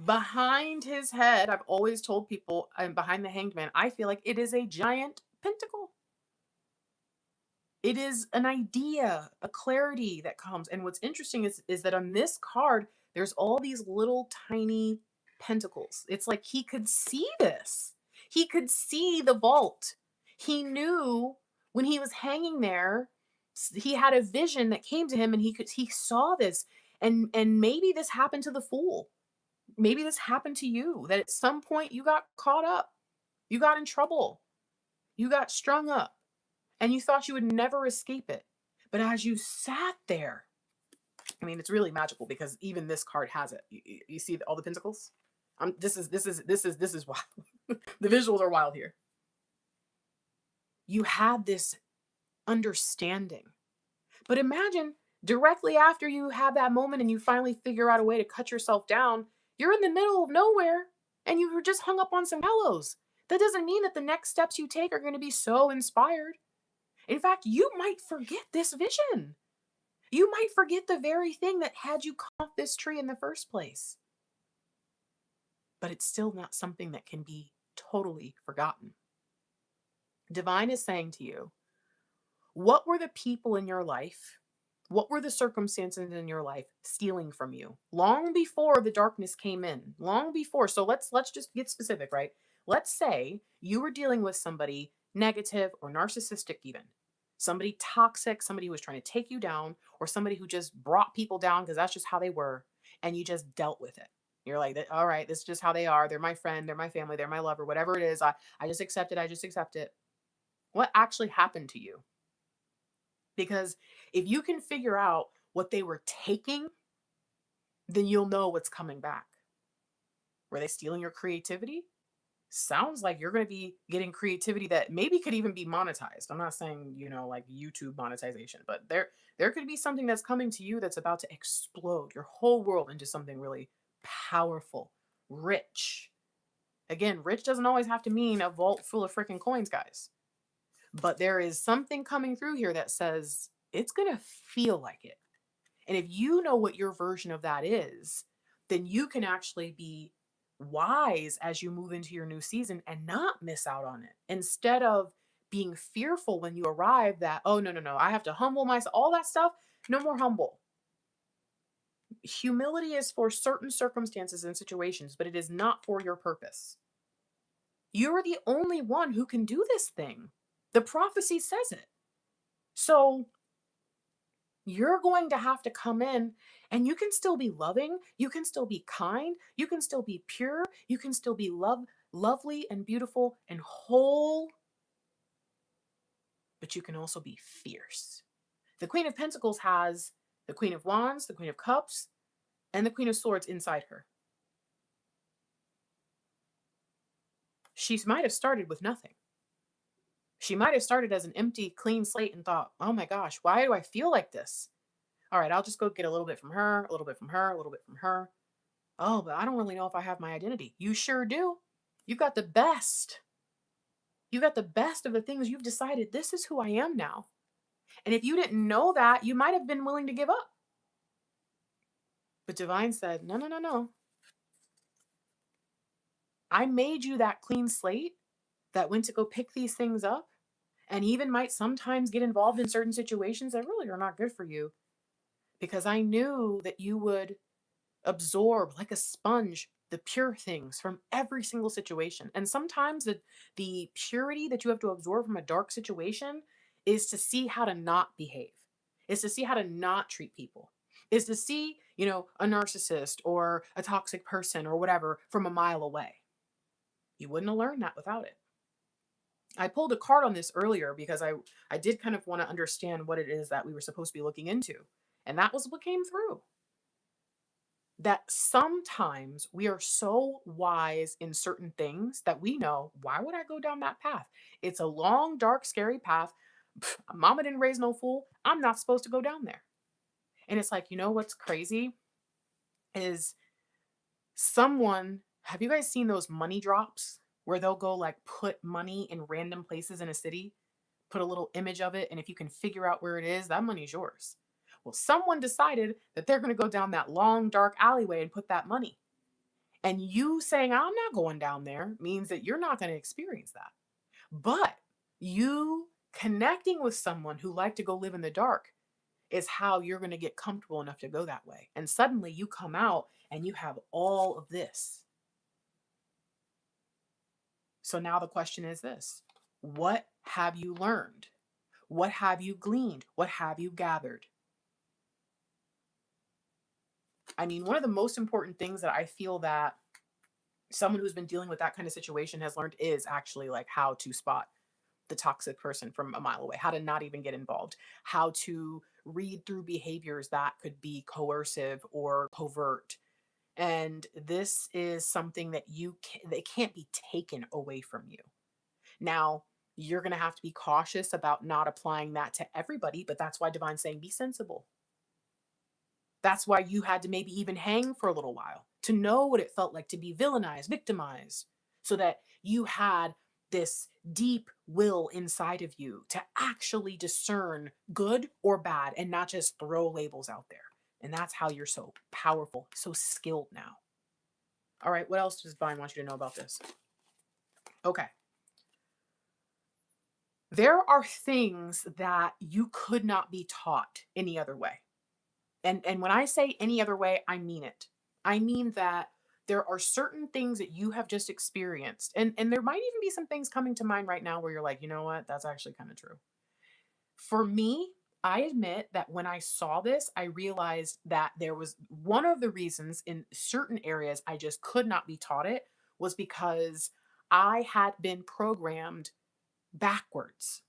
behind his head, I've always told people, behind the hanged man, I feel like it is a giant pentacle. It is an idea, a clarity that comes. And what's interesting is that on this card, there's all these little tiny pentacles. It's like he could see this. He could see the vault. He knew when he was hanging there, he had a vision that came to him, and he saw this. And maybe this happened to the fool. Maybe this happened to you, that at some point you got caught up. You got in trouble. You got strung up. And you thought you would never escape it. But as you sat there, I mean, it's really magical because even this card has it. You see all the pentacles? This is wild. The visuals are wild here. You had this understanding. But imagine directly after you have that moment and you finally figure out a way to cut yourself down, you're in the middle of nowhere and you were just hung up on some gallows. That doesn't mean that the next steps you take are going to be so inspired. In fact, you might forget this vision. You might forget the very thing that had you climb this tree in the first place. But it's still not something that can be totally forgotten. Divine is saying to you, what were the people in your life? What were the circumstances in your life stealing from you long before the darkness came in? Long before. So let's just get specific, right? Let's say you were dealing with somebody negative or narcissistic, even somebody toxic, somebody who was trying to take you down, or somebody who just brought people down because that's just how they were, and you just dealt with it. You're like, all right, this is just how they are. They're my friend, they're my family, they're my lover, whatever it is. I just accept it. I just accept it. What actually happened to you? Because if you can figure out what they were taking, then you'll know what's coming back. Were they stealing your creativity? Sounds like you're going to be getting creativity that maybe could even be monetized. I'm not saying, like YouTube monetization, but there could be something that's coming to you that's about to explode your whole world into something really powerful, rich. Again, rich doesn't always have to mean a vault full of freaking coins, guys. But there is something coming through here that says it's going to feel like it. And if you know what your version of that is, then you can actually be wise as you move into your new season and not miss out on it. Instead of being fearful when you arrive that, oh, no, I have to humble myself, all that stuff, no more humble. Humility is for certain circumstances and situations, but it is not for your purpose. You're the only one who can do this thing. The prophecy says it. So you're going to have to come in, and you can still be loving, you can still be kind, you can still be pure, you can still be lovely and beautiful and whole, but you can also be fierce. The Queen of Pentacles has the Queen of Wands, the Queen of Cups, and the Queen of Swords inside her. She might have started with nothing. She might have started as an empty, clean slate and thought, oh my gosh, why do I feel like this? All right, I'll just go get a little bit from her, a little bit from her, a little bit from her. Oh, but I don't really know if I have my identity. You sure do. You've got the best. You got the best of the things you've decided. This is who I am now. And if you didn't know that, you might have been willing to give up. But Divine said, no. I made you that clean slate that went to go pick these things up. and even might sometimes get involved in certain situations that really are not good for you, because I knew that you would absorb like a sponge the pure things from every single situation. And sometimes the purity that you have to absorb from a dark situation is to see how to not behave, is to see how to not treat people, is to see, a narcissist or a toxic person or whatever from a mile away. You wouldn't have learned that without it. I pulled a card on this earlier because I did kind of want to understand what it is that we were supposed to be looking into. And that was what came through. That sometimes we are so wise in certain things that we know, why would I go down that path? It's a long, dark, scary path. Mama didn't raise no fool. I'm not supposed to go down there. And it's like, what's crazy is have you guys seen those money drops where they'll go like put money in random places in a city, put a little image of it, and if you can figure out where it is, that money's yours. Well, someone decided that they're going to go down that long, dark alleyway and put that money. And you saying, I'm not going down there, means that you're not going to experience that. But you connecting with someone who liked to go live in the dark is how you're going to get comfortable enough to go that way. And suddenly you come out and you have all of this. So now the question is this: what have you learned? What have you gleaned? What have you gathered? I mean, one of the most important things that I feel that someone who's been dealing with that kind of situation has learned is actually like how to spot the toxic person from a mile away, how to not even get involved, how to read through behaviors that could be coercive or covert. And this is something that that can't be taken away from you. Now, you're going to have to be cautious about not applying that to everybody, but that's why Divine's saying be sensible. That's why you had to maybe even hang for a little while to know what it felt like to be villainized, victimized, so that you had this deep will inside of you to actually discern good or bad and not just throw labels out there. And that's how you're so powerful, so skilled now. All right, what else does Divine want you to know about this? Okay. There are things that you could not be taught any other way. And when I say any other way, I mean it. I mean that there are certain things that you have just experienced. And there might even be some things coming to mind right now where you're like, you know what? That's actually kind of true. For me, I admit that when I saw this, I realized that there was one of the reasons in certain areas I just could not be taught it was because I had been programmed backwards,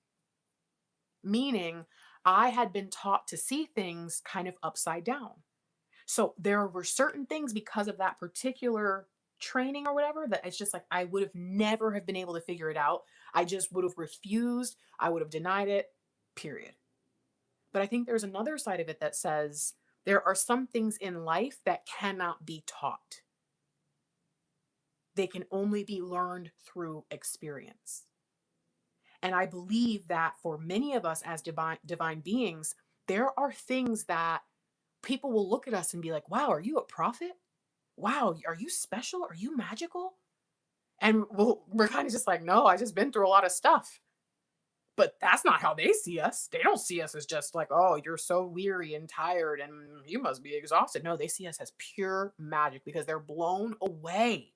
meaning I had been taught to see things kind of upside down. So there were certain things because of that particular training or whatever that it's just like I would have never have been able to figure it out. I just would have refused. I would have denied it, period. But I think there's another side of it that says there are some things in life that cannot be taught. They can only be learned through experience. And I believe that for many of us as divine beings, there are things that people will look at us and be like, wow, are you a prophet? Wow, are you special? Are you magical? And we're kind of just like, no, I just been through a lot of stuff. But that's not how they see us. They don't see us as just like, oh, you're so weary and tired and you must be exhausted. No, they see us as pure magic because they're blown away,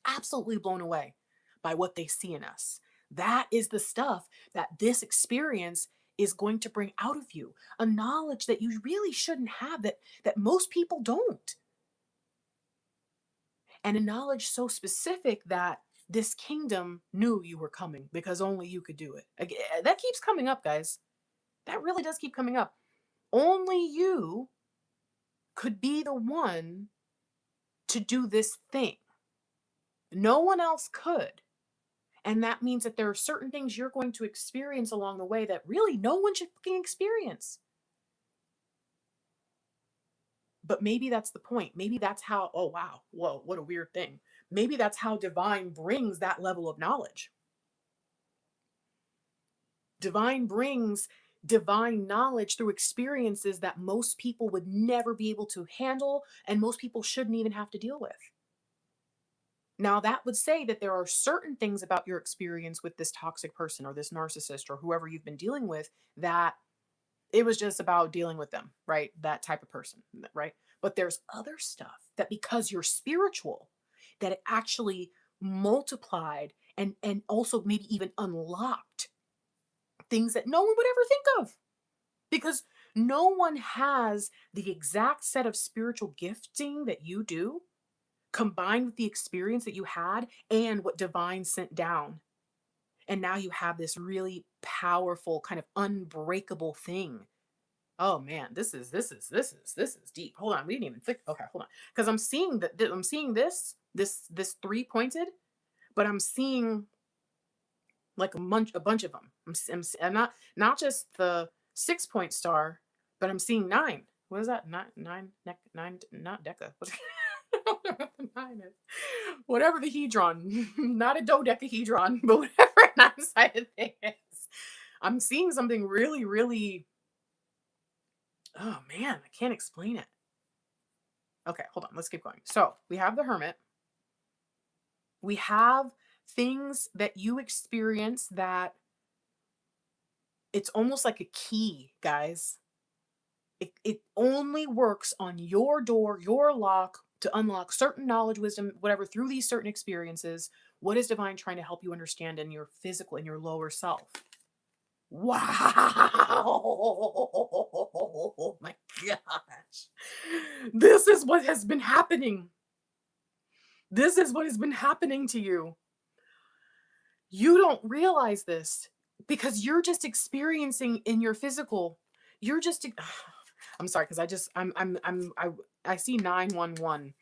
absolutely blown away by what they see in us. That is the stuff that this experience is going to bring out of you, a knowledge that you really shouldn't have, that most people don't, and a knowledge so specific that this kingdom knew you were coming because only you could do it. Again, that keeps coming up, guys. That really does keep coming up. Only you could be the one to do this thing. No one else could. And that means that there are certain things you're going to experience along the way that really no one should fucking experience. But maybe that's the point. Maybe that's how, oh wow, whoa, what a weird thing. Maybe that's how divine brings that level of knowledge. Divine brings divine knowledge through experiences that most people would never be able to handle and most people shouldn't even have to deal with. Now, that would say that there are certain things about your experience with this toxic person or this narcissist or whoever you've been dealing with that it was just about dealing with them, right? That type of person, right? But there's other stuff that because you're spiritual, that it actually multiplied and also maybe even unlocked things that no one would ever think of because no one has the exact set of spiritual gifting that you do combined with the experience that you had and what divine sent down. And now you have this really powerful kind of unbreakable thing. Oh man, this is deep. Hold on, we didn't even think. Okay, hold on, because I'm seeing that I'm seeing this three pointed, but I'm seeing like a bunch of them. I'm not just the 6 point star, but I'm seeing nine. What is that? Nine, not deca. Whatever the nine is. Whatever the hedron, not a dodecahedron, but whatever a nine-sided thing is. I'm seeing something really, really. Oh man, I can't explain it. Okay, hold on. Let's keep going. So we have the hermit. We have things that you experience that it's almost like a key, guys. It only works on your door, your lock to unlock certain knowledge, wisdom, whatever, through these certain experiences. What is divine trying to help you understand in your physical, in your lower self? Wow. Oh my gosh. This is what has been happening. This is what has been happening to you. You don't realize this because you're just experiencing in your physical. You're just I'm sorry cuz I see 911.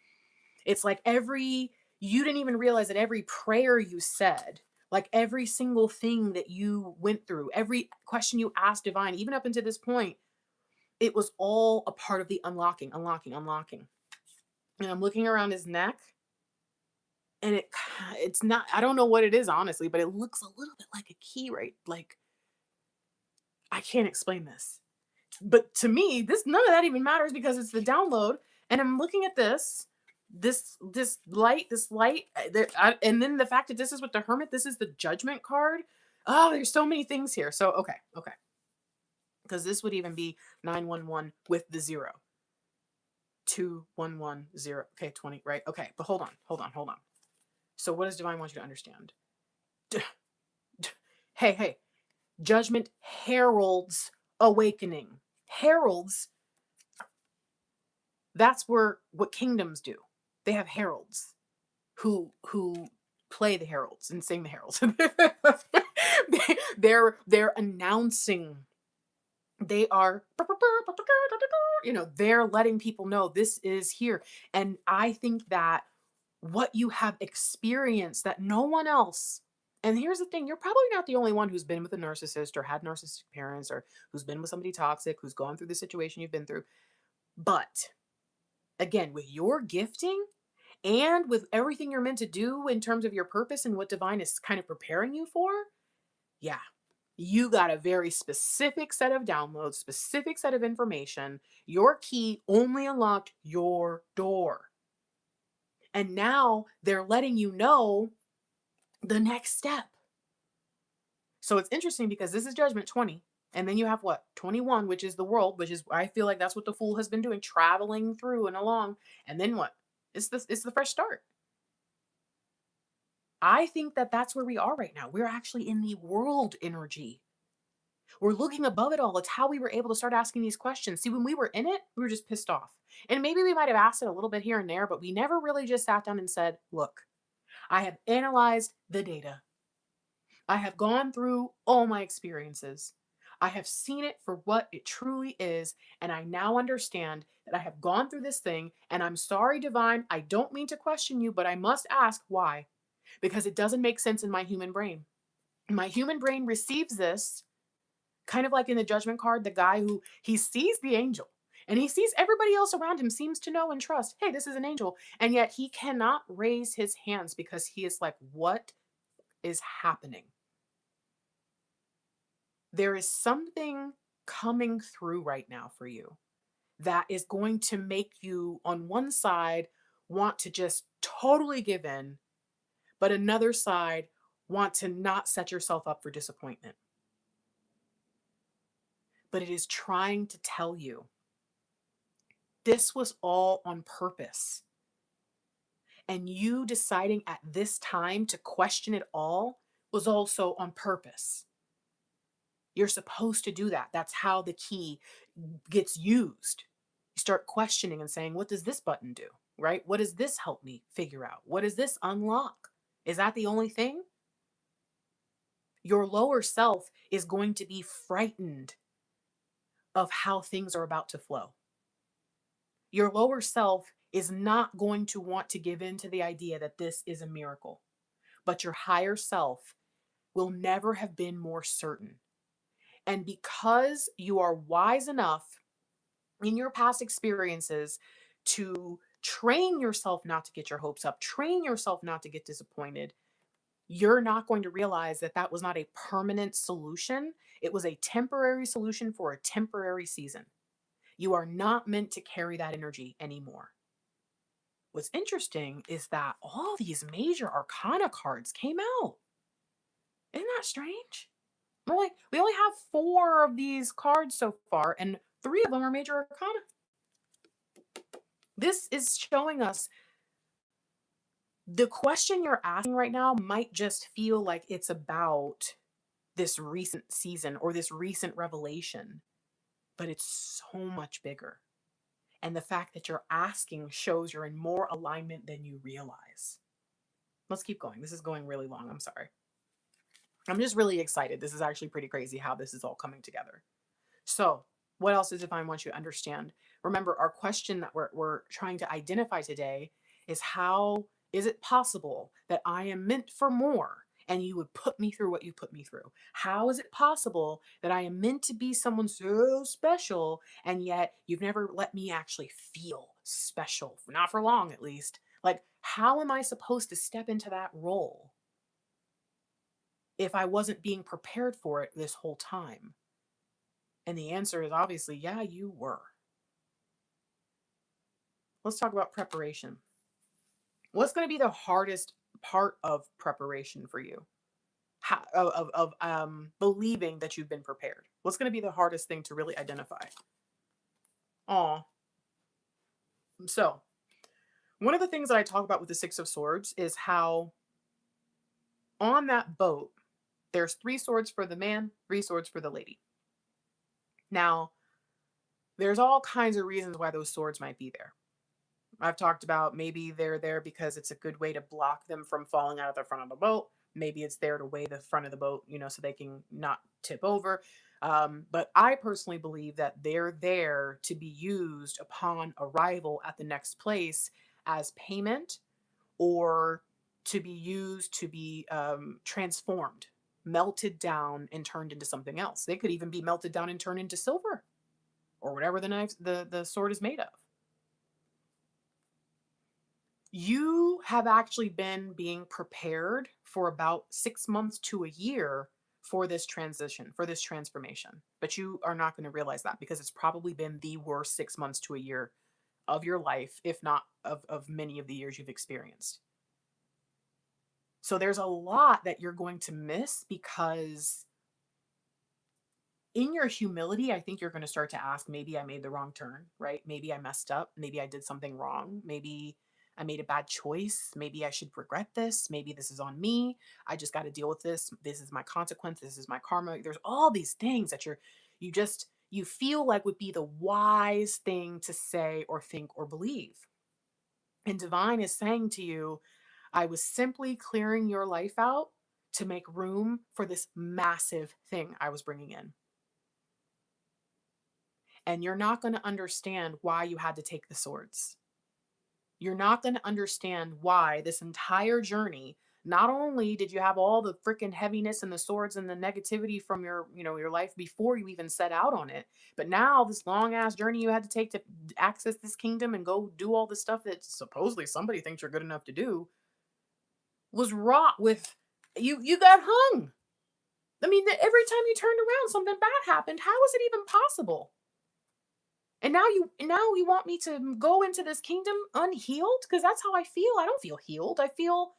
It's like you didn't even realize that every prayer you said, like every single thing that you went through, every question you asked divine even up until this point, it was all a part of the unlocking, unlocking, unlocking. And I'm looking around his neck and it's not, I don't know what it is honestly, but it looks a little bit like a key, right? Like I can't explain this. But to me, this none of that even matters because it's the download and I'm looking at this light and then the fact that this is with the hermit, this is the judgment card. Oh, there's so many things here. So okay, because this would even be 911 with the 0, 2110. Okay, 20, right? Okay, but hold on. So what does divine want you to understand? Hey, judgment heralds awakening. Heralds, that's what kingdoms do. They have heralds who play the heralds and sing the heralds. They're announcing. They are, they're letting people know this is here. And I think that what you have experienced that no one else. And here's the thing, you're probably not the only one who's been with a narcissist or had narcissistic parents or who's been with somebody toxic, who's gone through the situation you've been through. But again, with your gifting and with everything you're meant to do in terms of your purpose and what divine is kind of preparing you for, yeah, you got a very specific set of downloads, specific set of information. Your key only unlocked your door. And now they're letting you know the next step. So it's interesting because this is judgment 20. And then you have what? 21, which is the world, which is, I feel like that's what the fool has been doing, traveling through and along. And then what? It's the fresh start. I think that that's where we are right now. We're actually in the world energy. We're looking above it all. It's how we were able to start asking these questions. See, when we were in it, we were just pissed off. And maybe we might have asked it a little bit here and there, but we never really just sat down and said, look, I have analyzed the data. I have gone through all my experiences. I have seen it for what it truly is. And I now understand that I have gone through this thing. And I'm sorry, divine. I don't mean to question you, but I must ask why. Because it doesn't make sense in my human brain. My human brain receives this kind of like in the judgment card, the guy who he sees the angel and he sees everybody else around him seems to know and trust, hey, this is an angel. And yet he cannot raise his hands because he is like, what is happening? There is something coming through right now for you that is going to make you, on one side, want to just totally give in but another side want to not set yourself up for disappointment. But it is trying to tell you this was all on purpose. And you deciding at this time to question it all was also on purpose. You're supposed to do that. That's how the key gets used. You start questioning and saying, what does this button do? Right? What does this help me figure out? What does this unlock? Is that the only thing? Your lower self is going to be frightened of how things are about to flow. Your lower self is not going to want to give in to the idea that this is a miracle. But your higher self will never have been more certain. And because you are wise enough in your past experiences to train yourself not to get your hopes up, train yourself not to get disappointed, you're not going to realize that that was not a permanent solution. It was a temporary solution for a temporary season. You are not meant to carry that energy anymore. What's interesting is that all these major arcana cards came out. Isn't that strange? We only have 4 of these cards so far, and 3 of them are major arcana. This is showing us the question you're asking right now might just feel like it's about this recent season or this recent revelation, but it's so much bigger. And the fact that you're asking shows you're in more alignment than you realize. Let's keep going. This is going really long. I'm sorry. I'm just really excited. This is actually pretty crazy how this is all coming together. So, what else does divine want you to understand? Remember, our question that we're trying to identify today is, how is it possible that I am meant for more and you would put me through what you put me through? How is it possible that I am meant to be someone so special and yet you've never let me actually feel special? Not for long, at least. Like, how am I supposed to step into that role if I wasn't being prepared for it this whole time? And the answer is obviously, yeah, you were. Let's talk about preparation. What's going to be the hardest part of preparation for you? Believing that you've been prepared. What's going to be the hardest thing to really identify? Aw. So, one of the things that I talk about with the Six of Swords is how on that boat, there's 3 swords for the man, 3 swords for the lady. Now, there's all kinds of reasons why those swords might be there. I've talked about maybe they're there because it's a good way to block them from falling out of the front of the boat. Maybe it's there to weigh the front of the boat, so they can not tip over. But I personally believe that they're there to be used upon arrival at the next place as payment, or to be used to be transformed, melted down, and turned into something else. They could even be melted down and turned into silver or whatever the sword is made of. You have actually been being prepared for about 6 months to a year for this transition, for this transformation. But you are not going to realize that because it's probably been the worst 6 months to a year of your life, if not of many of the years you've experienced. So there's a lot that you're going to miss because in your humility, I think you're going to start to ask, maybe I made the wrong turn, right? Maybe I messed up. Maybe I did something wrong. Maybe I made a bad choice. Maybe I should regret this. Maybe this is on me. I just got to deal with this. This is my consequence. This is my karma. There's all these things that you feel like would be the wise thing to say or think or believe. And divine is saying to you, I was simply clearing your life out to make room for this massive thing I was bringing in. And you're not going to understand why you had to take the swords. You're not going to understand why this entire journey, not only did you have all the freaking heaviness and the swords and the negativity from your life before you even set out on it, but now this long ass journey you had to take to access this kingdom and go do all the stuff that supposedly somebody thinks you're good enough to do was wrought with you got hung. I mean, every time you turned around, something bad happened. How is it even possible? And now you want me to go into this kingdom unhealed? Because that's how I feel. I don't feel healed. I feel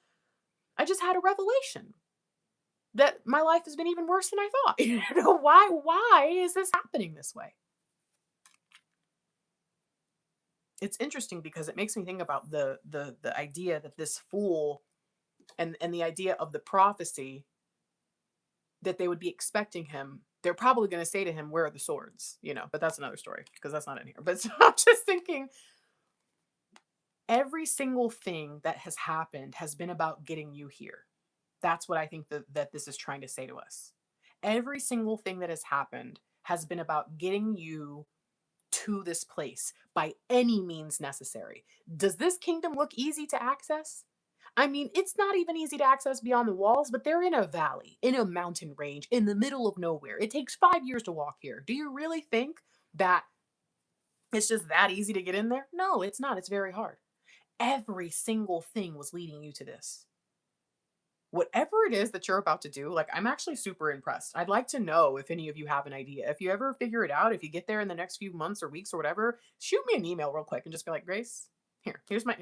I just had a revelation that my life has been even worse than I thought. Why is this happening this way? It's interesting because it makes me think about the idea that this fool and the idea of the prophecy that they would be expecting him. They're probably going to say to him, "Where are the swords?" But that's another story because that's not in here. But so I'm just thinking every single thing that has happened has been about getting you here. That's what I think that this is trying to say to us. Every single thing that has happened has been about getting you to this place by any means necessary. Does this kingdom look easy to access? I mean, it's not even easy to access beyond the walls, but they're in a valley, in a mountain range, in the middle of nowhere. It takes 5 years to walk here. Do you really think that it's just that easy to get in there? No, it's not. It's very hard. Every single thing was leading you to this. Whatever it is that you're about to do, like, I'm actually super impressed. I'd like to know if any of you have an idea. If you ever figure it out, if you get there in the next few months or weeks or whatever, shoot me an email real quick and just be like, Grace, here's my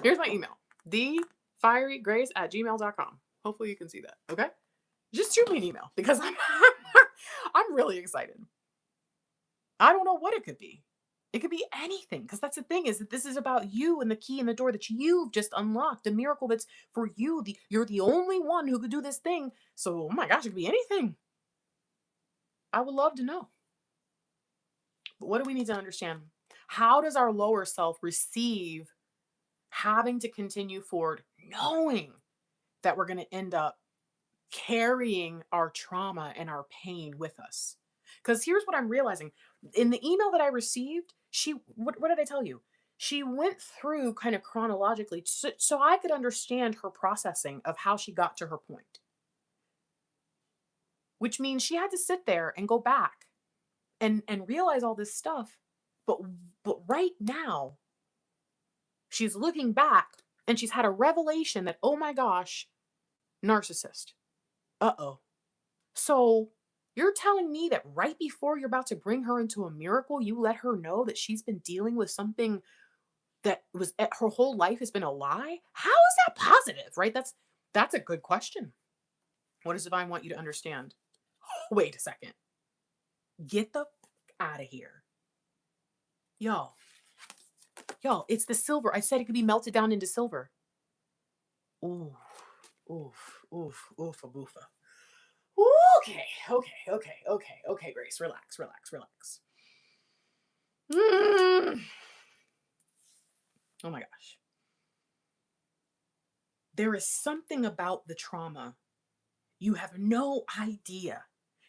here's my email. thefierygrace@gmail.com. Hopefully you can see that. Okay? Just shoot me an email because I'm really excited. I don't know what it could be. It could be anything because that's the thing is that this is about you and the key in the door that you've just unlocked, the miracle that's for you. You're the only one who could do this thing. So, oh my gosh, it could be anything. I would love to know. But what do we need to understand? How does our lower self receive having to continue forward, knowing that we're going to end up carrying our trauma and our pain with us? Because here's what I'm realizing. In the email that I received, what did I tell you? She went through kind of chronologically so I could understand her processing of how she got to her point, which means she had to sit there and go back and realize all this stuff. But right now, she's looking back and she's had a revelation that, oh my gosh, narcissist. Uh-oh. So you're telling me that right before you're about to bring her into a miracle, you let her know that she's been dealing with something that was her whole life has been a lie? How is that positive, right? That's a good question. What does divine want you to understand? Wait a second. Get the out of here. Y'all, it's the silver. I said it could be melted down into silver. Ooh, oof, oof, oofa, boofa. Okay, Grace, relax. Mm. Oh my gosh. There is something about the trauma. You have no idea.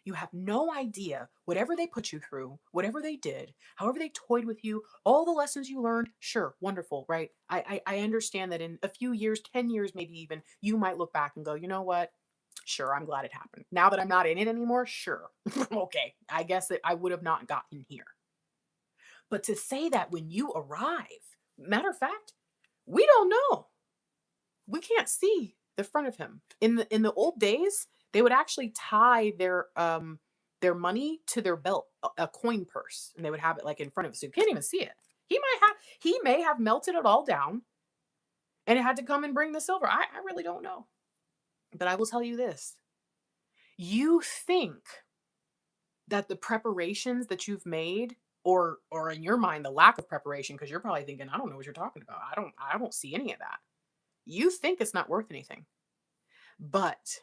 You have no idea whatever they put you through, whatever they did, however they toyed with you, all the lessons you learned. Sure, wonderful, right? I understand that in a few years, 10 years, maybe even, you might look back and go, you know what? Sure, I'm glad it happened. Now that I'm not in it anymore, sure. Okay, I guess that I would have not gotten here. But to say that when you arrive, matter of fact, we don't know. We can't see the front of him. In the old days, they would actually tie their money to their belt, a coin purse, and they would have it like in front of us. So you can't even see it. He may have melted it all down and it had to come and bring the silver. I really don't know. But I will tell you this. You think that the preparations that you've made or in your mind the lack of preparation because you're probably thinking I don't know what you're talking about. I don't see any of that. You think it's not worth anything. But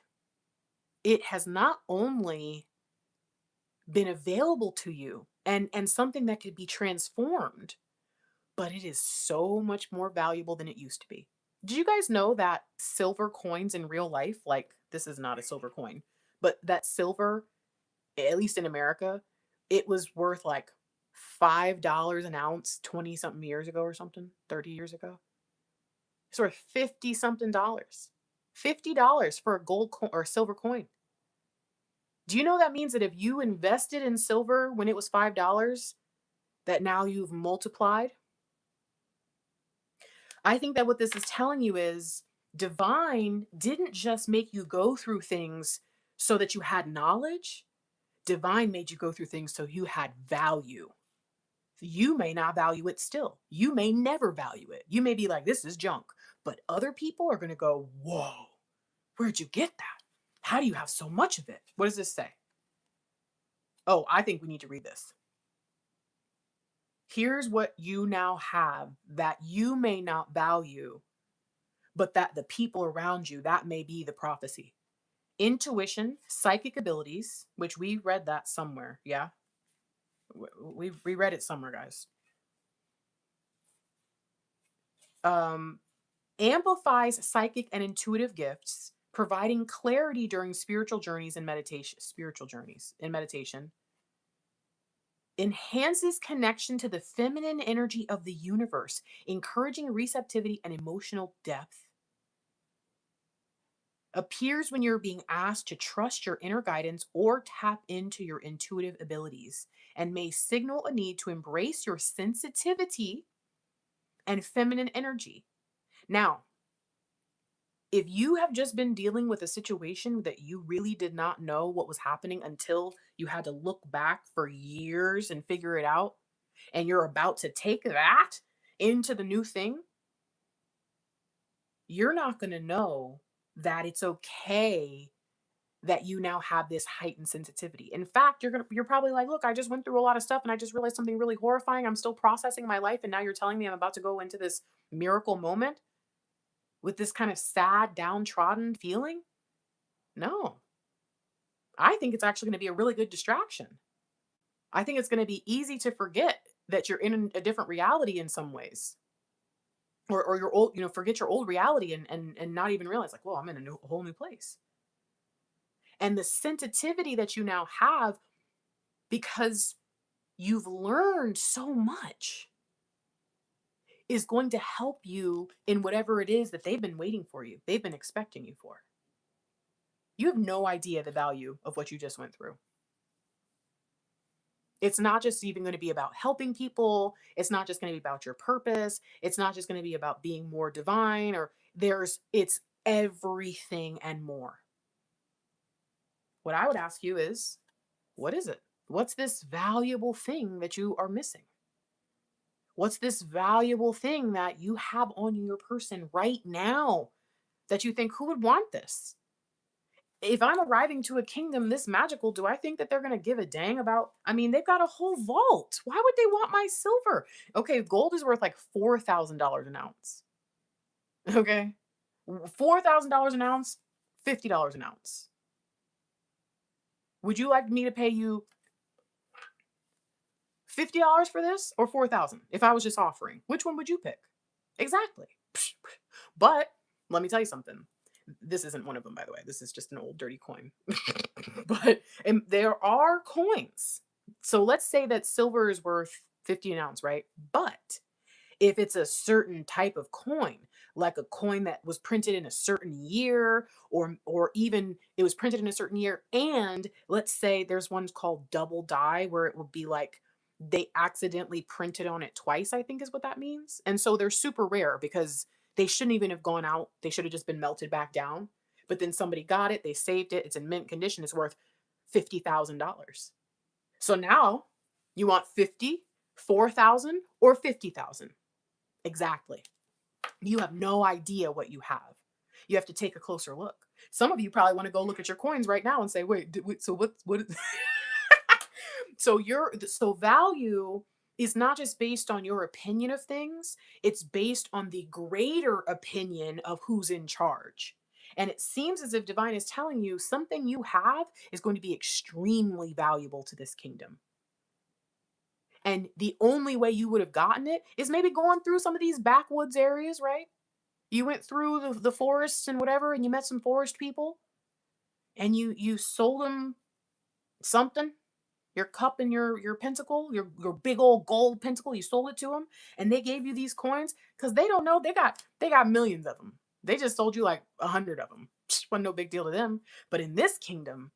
it has not only been available to you and something that could be transformed, but it is so much more valuable than it used to be. Did you guys know that silver coins in real life, like this is not a silver coin, but that silver, at least in America, it was worth like $5 an ounce 20 something years ago or something, 30 years ago. It's worth 50 something dollars. $50 for a gold or a silver coin. Do you know that means that if you invested in silver when it was $5, that now you've multiplied? I think that what this is telling you is divine didn't just make you go through things so that you had knowledge. Divine made you go through things so you had value. You may not value it still. You may never value it. You may be like, this is junk. But other people are going to go, whoa, Where'd you get that? How do you have so much of it? What does this say? Oh, I think we need to read this. Here's what you now have that you may not value, but that the people around you, that may be the prophecy. Intuition, psychic abilities, which we read that somewhere. Yeah. We read it somewhere, guys. Um, Amplifies psychic and intuitive gifts, providing clarity during spiritual journeys and meditation. Enhances connection to the feminine energy of the universe, encouraging receptivity and emotional depth. Appears when you're being asked to trust your inner guidance or tap into your intuitive abilities, and may signal a need to embrace your sensitivity and feminine energy. Now, if you have just been dealing with a situation that you really did not know what was happening until you had to look back for years and figure it out, and you're about to take that into the new thing, you're not going to know that it's okay that you now have this heightened sensitivity. In fact, you're probably like, "Look, I just went through a lot of stuff and I just realized something really horrifying. I'm still processing my life and now you're telling me I'm about to go into this miracle moment with this kind of sad, downtrodden feeling?" No. I think it's actually going to be a really good distraction. I think it's going to be easy to forget that you're in a different reality in some ways. Or your old, forget your old reality and not even realize like, "Well, I'm in a whole new place." And the sensitivity that you now have because you've learned so much is going to help you in whatever it is that they've been waiting for you. They've been expecting you for. You have no idea the value of what you just went through. It's not just even going to be about helping people. It's not just going to be about your purpose. It's not just going to be about being more divine or it's everything and more. What I would ask you is, what is it? What's this valuable thing that you are missing? What's this valuable thing that you have on your person right now that you think, who would want this? If I'm arriving to a kingdom this magical, do I think that they're going to give a dang about? I mean, they've got a whole vault. Why would they want my silver? Okay, gold is worth like $4,000 an ounce. Okay, $4,000 an ounce, $50 an ounce. Would you like me to pay you $50 for this or 4,000 if I was just offering? Which one would you pick? Exactly. But let me tell you something. This isn't one of them, by the way. This is just an old dirty coin. But there are coins. So let's say that silver is worth 50 an ounce, right? But if it's a certain type of coin, like a coin that was printed in a certain year, or even it was printed in a certain year, and let's say there's ones called double die where it would be like they accidentally printed on it twice, I think is what that means. And so they're super rare because they shouldn't even have gone out. They should have just been melted back down. But then somebody got it, they saved it, it's in mint condition, it's worth $50,000. So now you want 50, 4,000, or 50,000? Exactly. You have no idea what you have. You have to take a closer look. Some of you probably want to go look at your coins right now and say, "Wait, so what is so value is not just based on your opinion of things, it's based on the greater opinion of who's in charge." And it seems as if divine is telling you something you have is going to be extremely valuable to this kingdom. And the only way you would have gotten it is maybe going through some of these backwoods areas, right? You went through the forests and whatever, and you met some forest people, and you sold them something, your cup and your pentacle, your big old gold pentacle. You sold it to them, and they gave you these coins because they don't know they got millions of them. They just sold you like 100 of them. Wasn't no big deal to them. But in this kingdom,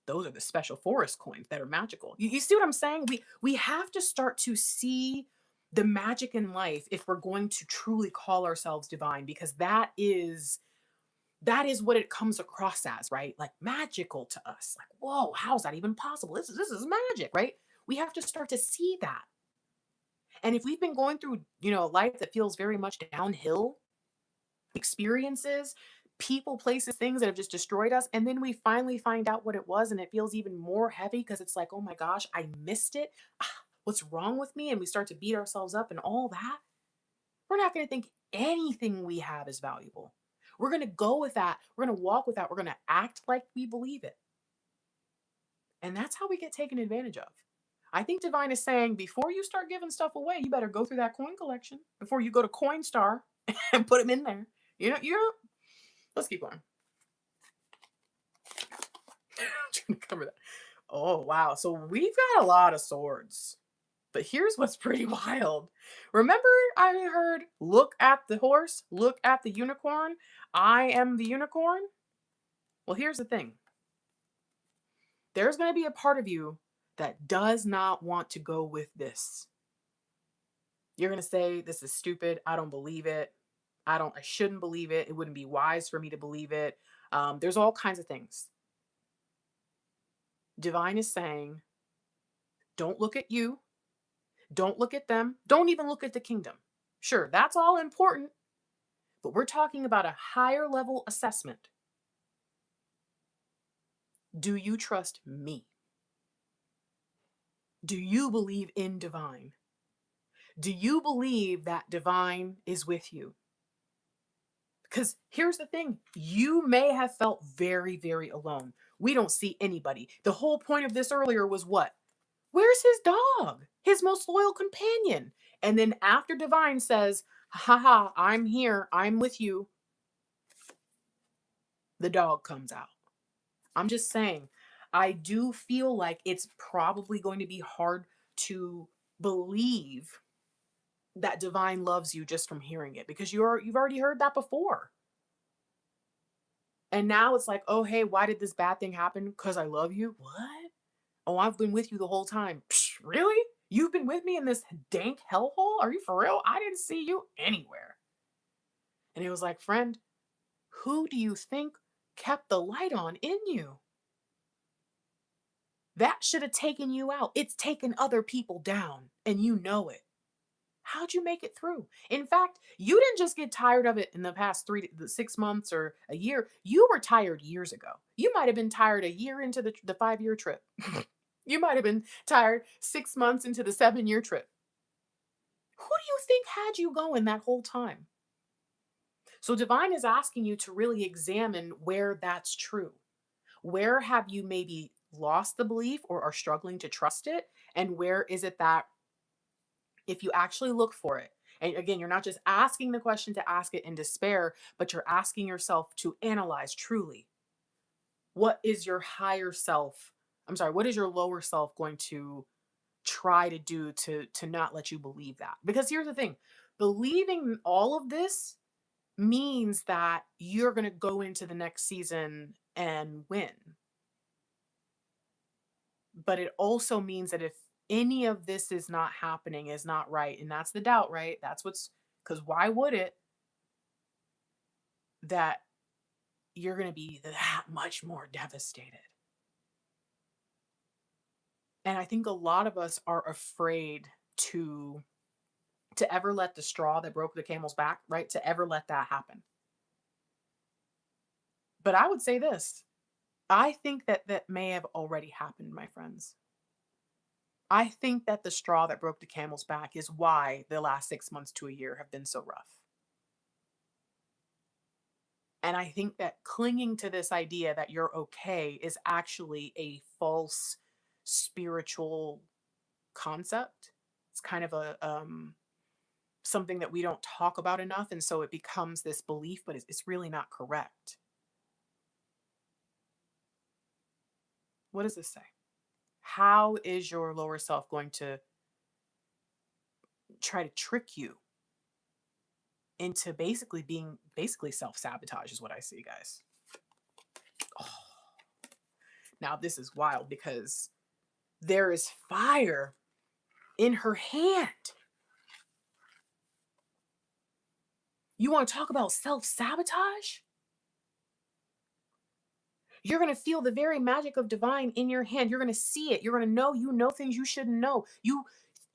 those are the special forest coins that are magical. You see what I'm saying? We have to start to see the magic in life if we're going to truly call ourselves divine, because that is what it comes across as, right? Like magical to us. Like, whoa, how is that even possible? This is magic, right? We have to start to see that. And if we've been going through, a life that feels very much downhill experiences, people, places, things that have just destroyed us. And then we finally find out what it was, and it feels even more heavy because it's like, oh my gosh, I missed it. What's wrong with me? And we start to beat ourselves up and all that. We're not going to think anything we have is valuable. We're going to go with that. We're going to walk with that. We're going to act like we believe it. And that's how we get taken advantage of. I think Divine is saying before you start giving stuff away, you better go through that coin collection before you go to Coinstar and put them in there. Let's keep going. I'm trying to cover that. Oh, wow. So we've got a lot of swords. But here's what's pretty wild. Remember, I heard, look at the horse, look at the unicorn. I am the unicorn. Well, here's the thing. There's going to be a part of you that does not want to go with this. You're going to say, this is stupid. I don't believe it. I shouldn't believe it. It wouldn't be wise for me to believe it. There's all kinds of things. Divine is saying, don't look at you. Don't look at them. Don't even look at the kingdom. Sure, that's all important. But we're talking about a higher level assessment. Do you trust me? Do you believe in divine? Do you believe that divine is with you? Because here's the thing, you may have felt very, very alone. We don't see anybody. The whole point of this earlier was what? Where's his dog? His most loyal companion. And then after divine says, haha, I'm here, I'm with you, the dog comes out. I'm just saying, I do feel like it's probably going to be hard to believe that divine loves you just from hearing it because you've already heard that before. And now it's like, oh, hey, why did this bad thing happen? Because I love you. What? Oh, I've been with you the whole time. Psh, really? You've been with me in this dank hellhole? Are you for real? I didn't see you anywhere. And it was like, friend, who do you think kept the light on in you? That should have taken you out. It's taken other people down, and you know it. How'd you make it through? In fact, you didn't just get tired of it in the past 6 months or a year. You were tired years ago. You might have been tired a year into the 5-year trip. You might have been tired 6 months into the 7-year trip. Who do you think had you going that whole time? So divine is asking you to really examine where that's true. Where have you maybe lost the belief or are struggling to trust it? And where is it that if you actually look for it, and again, you're not just asking the question to ask it in despair, but you're asking yourself to analyze truly, what is your higher self? I'm sorry, what is your lower self going to try to do to not let you believe that? Because here's the thing, believing all of this means that you're going to go into the next season and win. But it also means that if any of this is not happening, is not right, and that's the doubt, right? That's what's, because why would it? That you're going to be that much more devastated. And I think a lot of us are afraid to ever let the straw that broke the camel's back, right? To ever let that happen. But I would say this, I think that may have already happened, my friends. I think that the straw that broke the camel's back is why the last 6 months to a year have been so rough. And I think that clinging to this idea that you're okay is actually a false spiritual concept. It's kind of a something that we don't talk about enough, and so it becomes this belief, but it's really not correct. What does this say? How is your lower self going to try to trick you into basically being self-sabotage is what I see, guys. Oh. Now this is wild because there is fire in her hand. You want to talk about self-sabotage? You're going to feel the very magic of divine in your hand. You're going to see it. You're going to know you know things you shouldn't know.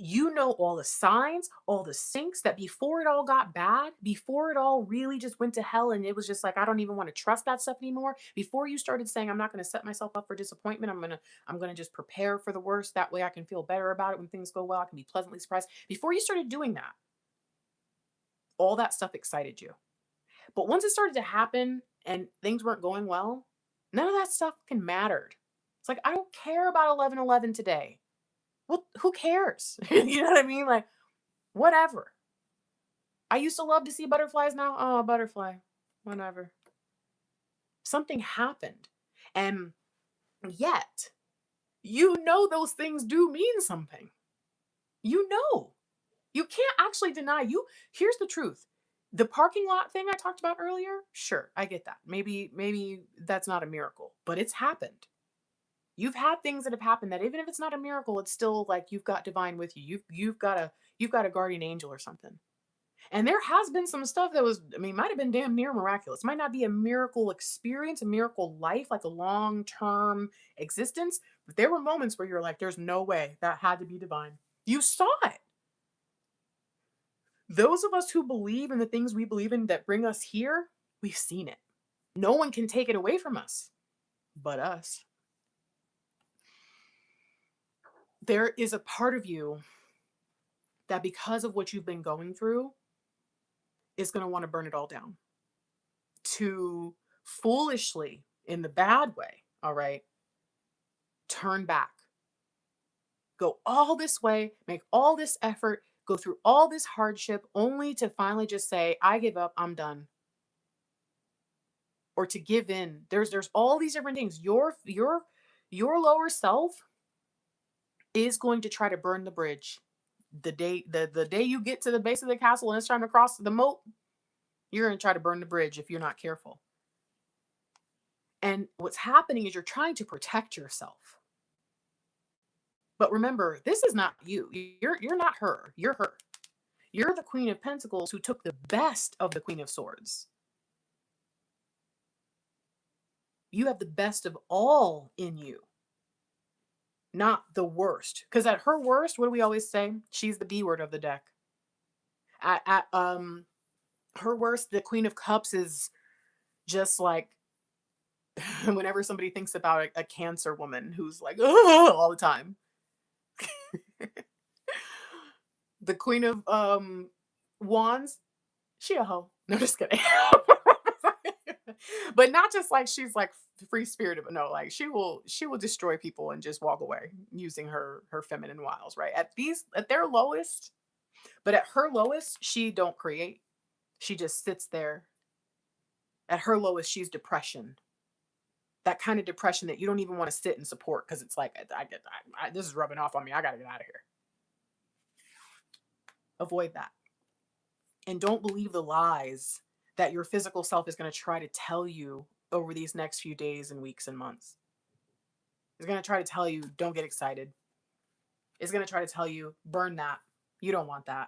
You know all the signs, all the sinks that before it all got bad, before it all really just went to hell and it was just like, I don't even want to trust that stuff anymore. Before you started saying, I'm not going to set myself up for disappointment. I'm going to just prepare for the worst. That way I can feel better about it when things go well. I can be pleasantly surprised. Before you started doing that, all that stuff excited you. But once it started to happen and things weren't going well, none of that stuff can mattered. It's like, I don't care about 11/11 today. Well, who cares? You know what I mean? Like, whatever. I used to love to see butterflies now. Oh, butterfly. Whatever. Something happened. And yet, you know those things do mean something. You know. You can't actually deny you. Here's the truth. The parking lot thing I talked about earlier, sure, I get that. Maybe that's not a miracle, but it's happened. You've had things that have happened that even if it's not a miracle, it's still like you've got divine with you. You've got a guardian angel or something. And there has been some stuff that was, I mean, might have been damn near miraculous. Might not be a miracle experience, a miracle life, like a long term existence. But there were moments where you're like, there's no way that had to be divine. You saw it. Those of us who believe in the things we believe in that bring us here, we've seen it. No one can take it away from us but us. There is a part of you that, because of what you've been going through, is going to want to burn it all down. To foolishly, in the bad way, all right, turn back. Go all this way, make all this effort, go through all this hardship, only to finally just say, I give up, I'm done. Or to give in. There's all these different things. Your lower self is going to try to burn the bridge. The day you get to the base of the castle and it's time to cross the moat, you're going to try to burn the bridge if you're not careful. And what's happening is you're trying to protect yourself. But remember, this is not you. You're not her. You're her. You're the Queen of Pentacles who took the best of the Queen of Swords. You have the best of all in you, not the worst. Because at her worst, what do we always say? She's the B word of the deck. At her worst, the Queen of Cups is just like whenever somebody thinks about a Cancer woman who's like, "Ugh," all the time. The Queen of Wands, she a hoe. No, just kidding. But not just like she's like free spirited, but no, like she will destroy people and just walk away using her feminine wiles, right? At their lowest, but at her lowest, she don't create. She just sits there. At her lowest, she's depression. That kind of depression that you don't even want to sit and support because it's like, this is rubbing off on me. I got to get out of here. Avoid that. And don't believe the lies that your physical self is going to try to tell you over these next few days and weeks and months. It's going to try to tell you, don't get excited. It's going to try to tell you, burn that. You don't want that.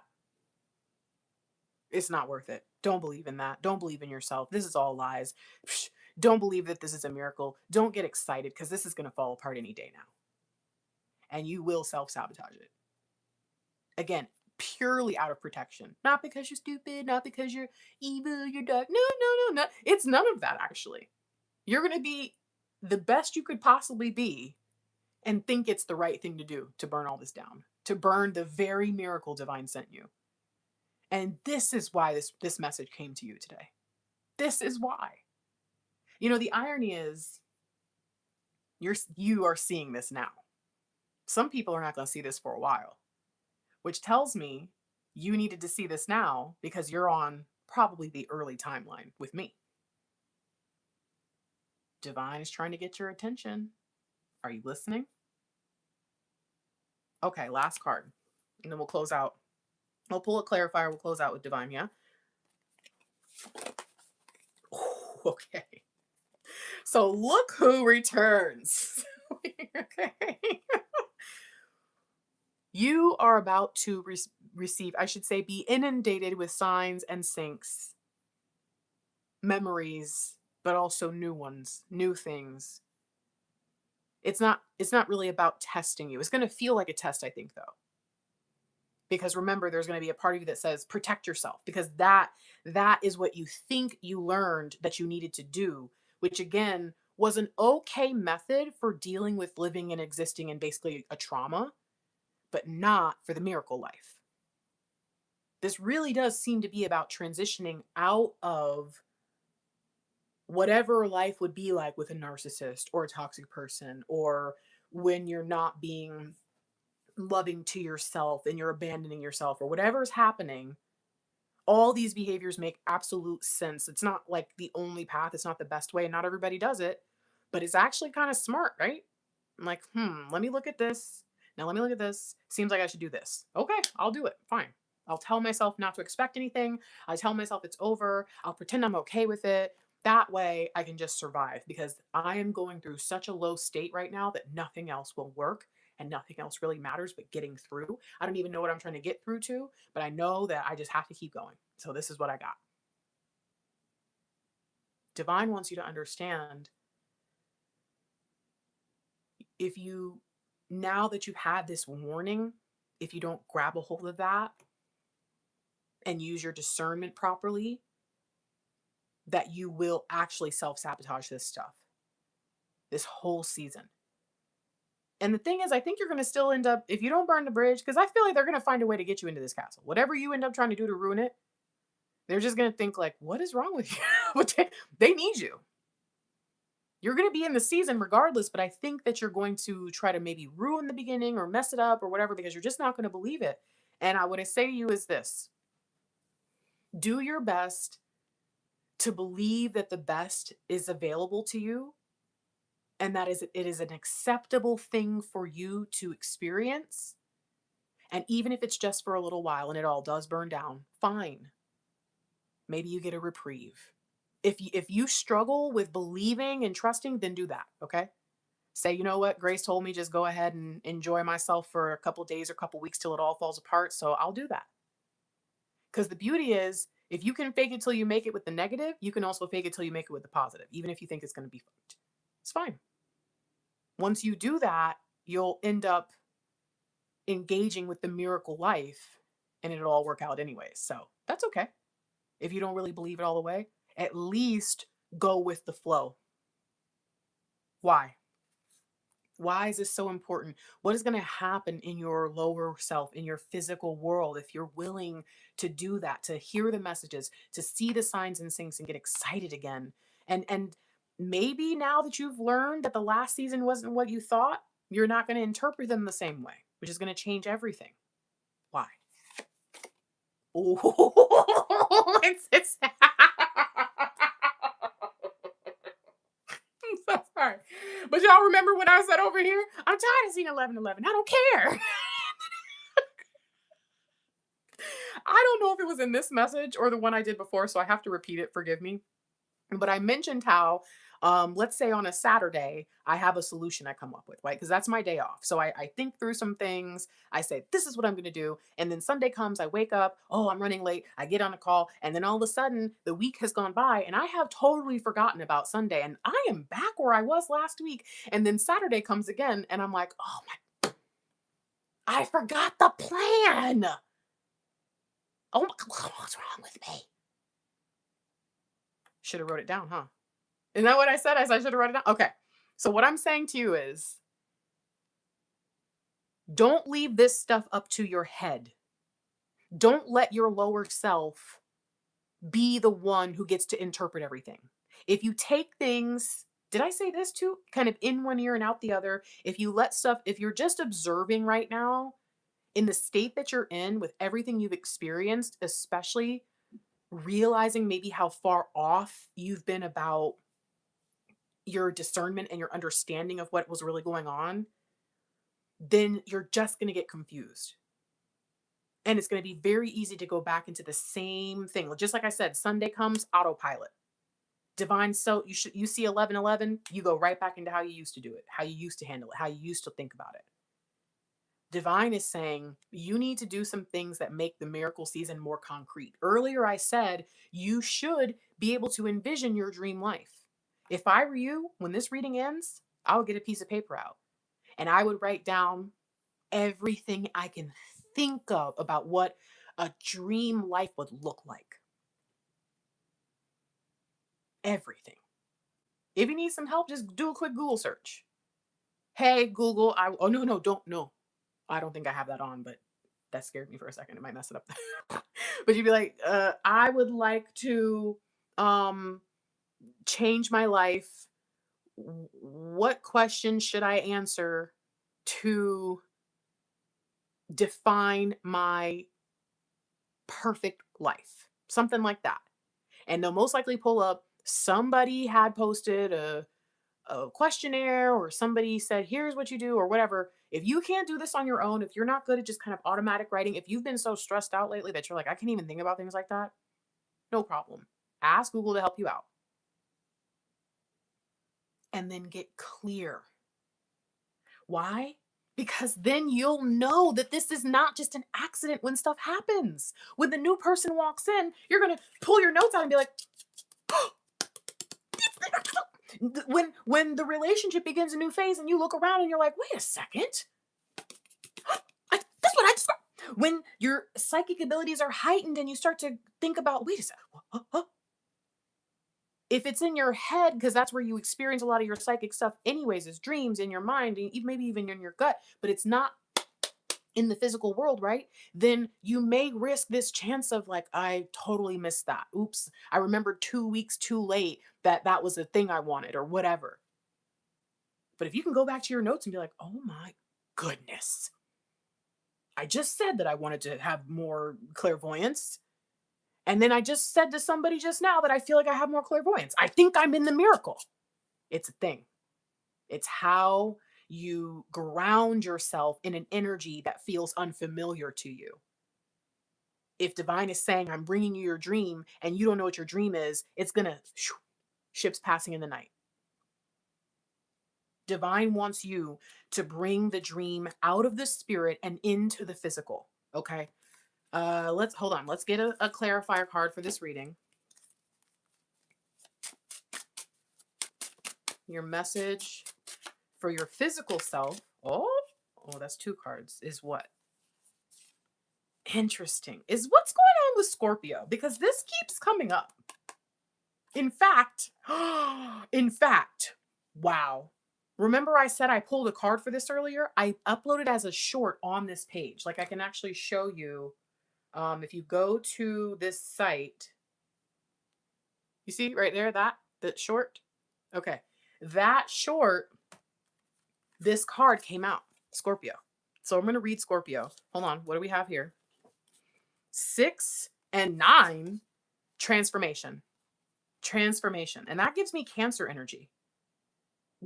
It's not worth it. Don't believe in that. Don't believe in yourself. This is all lies. Psh, don't believe that this is a miracle. Don't get excited because this is going to fall apart any day now. And you will self-sabotage it. Again, purely out of protection. Not because you're stupid, not because you're evil, you're dark. No. It's none of that, actually. You're going to be the best you could possibly be and think it's the right thing to do to burn all this down, to burn the very miracle divine sent you. And this is why this message came to you today. This is why. You know, the irony is you are seeing this now. Some people are not going to see this for a while, which tells me you needed to see this now because you're on probably the early timeline with me. Divine is trying to get your attention. Are you listening? Okay, last card. And then we'll close out. We'll pull a clarifier. We'll close out with Divine, yeah? Okay. So look who returns. Okay. You are about to receive, I should say, be inundated with signs and sinks, memories, but also new ones, new things. It's not really about testing you. It's going to feel like a test, I think, though. Because remember, there's going to be a part of you that says protect yourself, because that is what you think you learned that you needed to do, which again was an okay method for dealing with living and existing in basically a trauma, but not for the miracle life. This really does seem to be about transitioning out of whatever life would be like with a narcissist or a toxic person, or when you're not being loving to yourself and you're abandoning yourself, or whatever's happening. All these behaviors make absolute sense. It's not like the only path, it's not the best way, and not everybody does it, but it's actually kind of smart, right? I'm like, let me look at this. Now let me look at this. Seems like I should do this. Okay, I'll do it. Fine. I'll tell myself not to expect anything. I tell myself it's over. I'll pretend I'm okay with it. That way I can just survive, because I am going through such a low state right now that nothing else will work and nothing else really matters but getting through. I don't even know what I'm trying to get through to, but I know that I just have to keep going. So this is what I got. Divine wants you to understand, if you, now that you've had this warning, if you don't grab a hold of that and use your discernment properly, that you will actually self-sabotage this stuff this whole season. And the thing is, I think you're going to still end up, if you don't burn the bridge, because I feel like they're going to find a way to get you into this castle. Whatever you end up trying to do to ruin it, they're just going to think like, what is wrong with you? But they need you. You're going to be in the season regardless, but I think that you're going to try to maybe ruin the beginning or mess it up or whatever, because you're just not going to believe it. And what I say to you is this: do your best to believe that the best is available to you, and that is, it is an acceptable thing for you to experience. And even if it's just for a little while and it all does burn down, fine. Maybe you get a reprieve. If you struggle with believing and trusting, then do that, okay? Say, you know what, Grace told me just go ahead and enjoy myself for a couple days or a couple weeks till it all falls apart, so I'll do that. Because the beauty is, if you can fake it till you make it with the negative, you can also fake it till you make it with the positive, even if you think it's going to be fucked. It's fine. Once you do that, you'll end up engaging with the miracle life, and it'll all work out anyways. So that's okay. If you don't really believe it all the way, at least go with the flow. Why? Why is this so important? What is going to happen in your lower self, in your physical world, if you're willing to do that, to hear the messages, to see the signs and things and get excited again? And maybe now that you've learned that the last season wasn't what you thought, you're not going to interpret them the same way, which is going to change everything. Why? Oh, it's I'm so sorry. But y'all remember what I said over here? I'm tired of seeing 11:11. I don't care. I don't know if it was in this message or the one I did before, so I have to repeat it. Forgive me. But I mentioned how, let's say on a Saturday, I have a solution I come up with, right? Because that's my day off. So I think through some things. I say, this is what I'm going to do. And then Sunday comes, I wake up, oh, I'm running late. I get on a call. And then all of a sudden, the week has gone by and I have totally forgotten about Sunday. And I am back where I was last week. And then Saturday comes again. And I'm like, oh my, I forgot the plan. Oh my God, what's wrong with me? Should have wrote it down, huh? Isn't that what I said? I said I should have wrote it down. Okay. So what I'm saying to you is, don't leave this stuff up to your head. Don't let your lower self be the one who gets to interpret everything. If you take things, did I say this too? Kind of in one ear and out the other. If you let stuff, if you're just observing right now in the state that you're in with everything you've experienced, especially realizing maybe how far off you've been about your discernment and your understanding of what was really going on, then you're just going to get confused. And it's going to be very easy to go back into the same thing. Just like I said, Sunday comes, autopilot. Divine, so you see 11:11, you go right back into how you used to do it, how you used to handle it, how you used to think about it. Divine is saying you need to do some things that make the miracle season more concrete. Earlier I said you should be able to envision your dream life. If I were you, when this reading ends, I would get a piece of paper out and I would write down everything I can think of about what a dream life would look like. Everything. If you need some help, just do a quick Google search. Hey, Google, oh, no, no, don't, no. I don't think I have that on, but that scared me for a second. It might mess it up. But you'd be like, I would like to um, change my life. What question should I answer to define my perfect life? Something like that. And they'll most likely pull up somebody had posted a questionnaire, or somebody said, here's what you do, or whatever. If you can't do this on your own, if you're not good at just kind of automatic writing, if you've been so stressed out lately that you're like, I can't even think about things like that, no problem. Ask Google to help you out. And then get clear. Why? Because then you'll know that this is not just an accident when stuff happens. When the new person walks in, you're going to pull your notes out and be like, when the relationship begins a new phase and you look around and you're like, wait a second. That's what I just. When your psychic abilities are heightened and you start to think about, wait a second. If it's in your head, because that's where you experience a lot of your psychic stuff anyways, is dreams in your mind, and maybe even in your gut, but it's not in the physical world, right? Then you may risk this chance of like, I totally missed that. Oops, I remembered 2 weeks too late that was a thing I wanted, or whatever. But if you can go back to your notes and be like, oh my goodness, I just said that I wanted to have more clairvoyance. And then I just said to somebody just now that I feel like I have more clairvoyance. I think I'm in the miracle. It's a thing. It's how you ground yourself in an energy that feels unfamiliar to you. If divine is saying, I'm bringing you your dream, and you don't know what your dream is, it's going to, ships passing in the night. Divine wants you to bring the dream out of the spirit and into the physical. Okay. Let's hold on. Let's get a clarifier card for this reading. Your message for your physical self. Oh, that's 2 cards. Is what? Interesting. Is what's going on with Scorpio? Because this keeps coming up. In fact, wow. Remember I said I pulled a card for this earlier? I uploaded as a short on this page. Like I can actually show you. If you go to this site, you see right there, that short? Okay. That short, this card came out, Scorpio. So I'm going to read Scorpio. Hold on. What do we have here? 6 and 9, transformation. Transformation. And that gives me Cancer energy.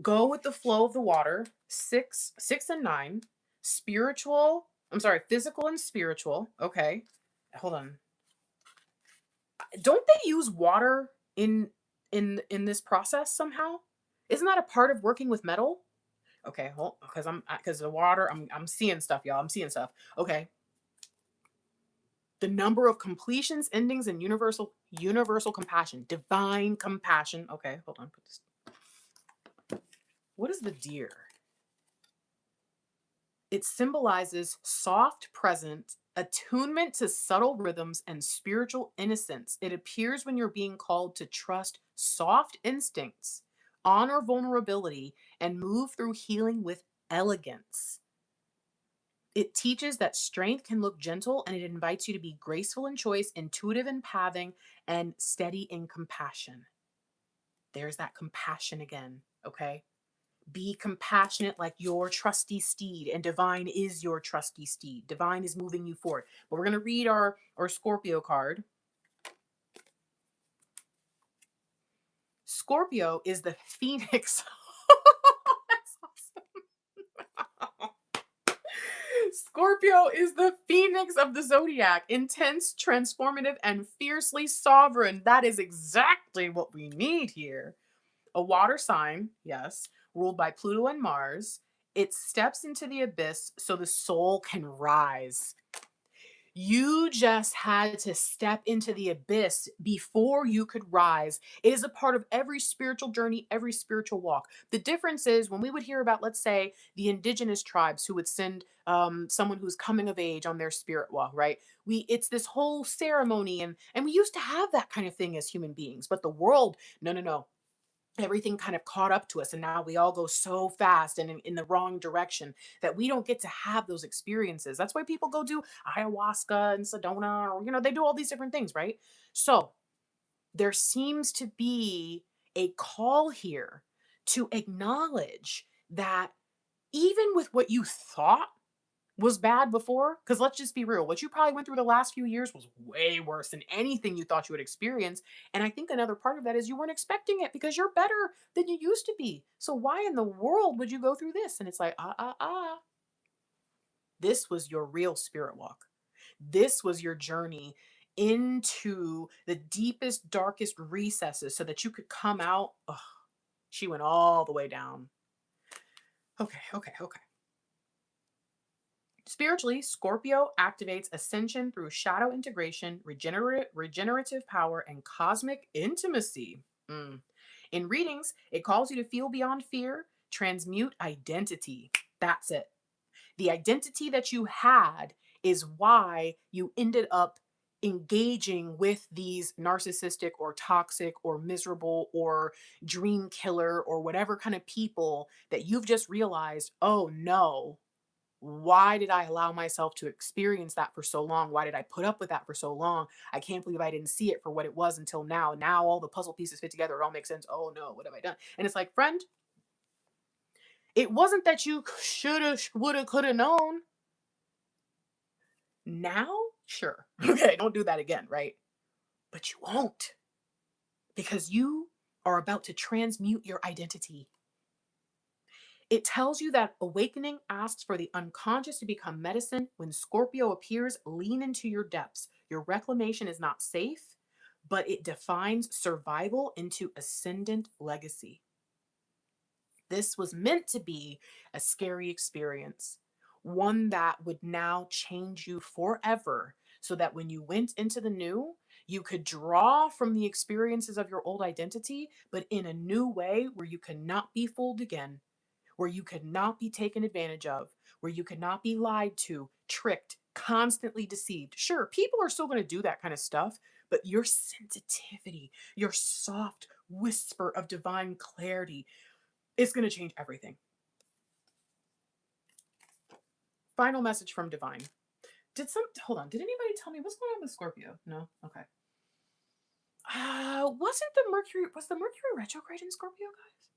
Go with the flow of the water. 6 and 9, physical and spiritual. Okay. Hold on. Don't they use water in this process somehow? Isn't that a part of working with metal? Okay, well, because the water, I'm seeing stuff, y'all. I'm seeing stuff. Okay. The number of completions, endings, and universal compassion, divine compassion. Okay, hold on. What is the deer? It symbolizes soft present, attunement to subtle rhythms, and spiritual innocence. It appears when you're being called to trust soft instincts, honor vulnerability, and move through healing with elegance. It teaches that strength can look gentle, and it invites you to be graceful in choice, intuitive in pathing, and steady in compassion. There's that compassion again, okay? Be compassionate like your trusty steed, and divine is your trusty steed. Divine is moving you forward. But we're going to read our Scorpio card. Scorpio is the phoenix. That's awesome. Scorpio is the phoenix of the zodiac, intense, transformative, and fiercely sovereign. That is exactly what we need here. A water sign, yes, ruled by Pluto and Mars. It steps into the abyss so the soul can rise. You just had to step into the abyss before you could rise. It is a part of every spiritual journey, every spiritual walk. The difference is when we would hear about, let's say, the indigenous tribes who would send someone who's coming of age on their spirit walk, right? It's this whole ceremony, and we used to have that kind of thing as human beings. But the world, no, no, no, everything kind of caught up to us, and now we all go so fast and in the wrong direction that we don't get to have those experiences. That's why people go do ayahuasca and sedona, or they do all these different things, right? So there seems to be a call here to acknowledge that even with what you thought was bad before, because let's just be real, what you probably went through the last few years was way worse than anything you thought you would experience. And I think another part of that is you weren't expecting it because you're better than you used to be. So why in the world would you go through this? And it's like, this was your real spirit walk. This was your journey into the deepest, darkest recesses so that you could come out. Ugh, she went all the way down. Okay, okay, okay. Spiritually, Scorpio activates ascension through shadow integration, regenerative power, and cosmic intimacy. Mm. In readings, it calls you to feel beyond fear, transmute identity. That's it. The identity that you had is why you ended up engaging with these narcissistic or toxic or miserable or dream killer or whatever kind of people that you've just realized, oh no, why did I allow myself to experience that for so long? Why did I put up with that for so long? I can't believe I didn't see it for what it was until now. Now all the puzzle pieces fit together. It all makes sense. Oh no, what have I done? And it's like, friend, it wasn't that you shoulda, woulda, coulda known. Now, sure. Okay, don't do that again, right? But you won't because you are about to transmute your identity. It tells you that awakening asks for the unconscious to become medicine. When Scorpio appears, lean into your depths. Your reclamation is not safe, but it defines survival into ascendant legacy. This was meant to be a scary experience, one that would now change you forever, so that when you went into the new, you could draw from the experiences of your old identity, but in a new way where you cannot be fooled again, where you could not be taken advantage of, where you could not be lied to, tricked, constantly deceived. Sure, people are still going to do that kind of stuff, but your sensitivity, your soft whisper of divine clarity, is going to change everything. Final message from divine. Hold on, did anybody tell me what's going on with Scorpio? No? Okay. Was the Mercury retrograde in Scorpio, guys?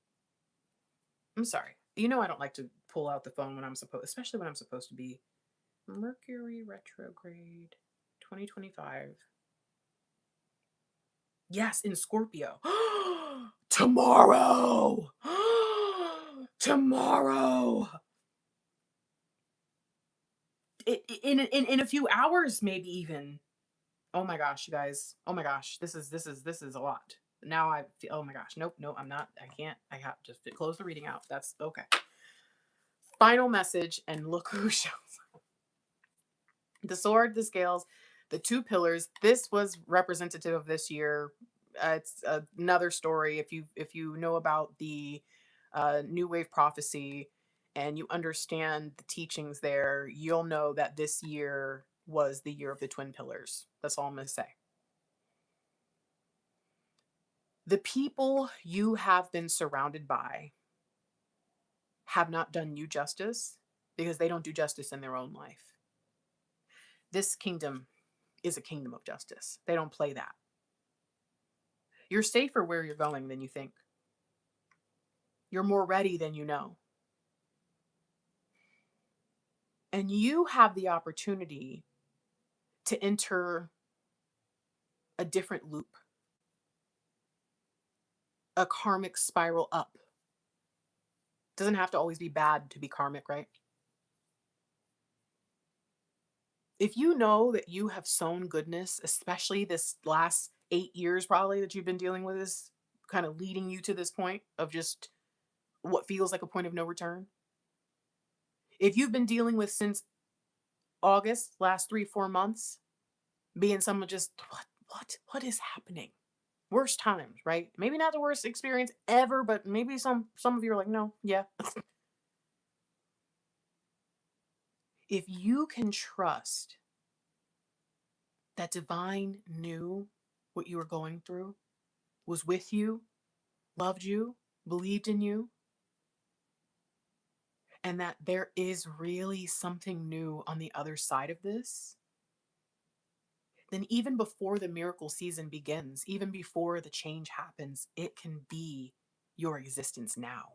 I'm sorry. I don't like to pull out the phone especially when I'm supposed to be. Mercury retrograde 2025. Yes, in Scorpio. Tomorrow. Tomorrow. In a few hours, maybe even. Oh my gosh, you guys. Oh my gosh. This is a lot. Now I feel, oh my gosh. Nope, no, I'm not. I can't. I have to just close the reading out. That's okay. Final message, and look who shows up. The sword, the scales, the two pillars. This was representative of this year. It's another story. If you know about the New Wave prophecy and you understand the teachings there, you'll know that this year was the year of the twin pillars. That's all I'm going to say. The people you have been surrounded by have not done you justice because they don't do justice in their own life. This kingdom is a kingdom of justice. They don't play that. You're safer where you're going than you think. You're more ready than you know. And you have the opportunity to enter a different loop, a karmic spiral up. Doesn't have to always be bad to be karmic, right? If you know that you have sown goodness, especially this last 8 years probably that you've been dealing with this, kind of leading you to this point of just what feels like a point of no return. If you've been dealing with since August, last 3, 4 months, being someone just, what is happening? Worst times, right? Maybe not the worst experience ever, but maybe some of you are like, no, yeah. If you can trust that divine knew what you were going through, was with you, loved you, believed in you, and that there is really something new on the other side of this, then even before the miracle season begins, even before the change happens, it can be your existence now.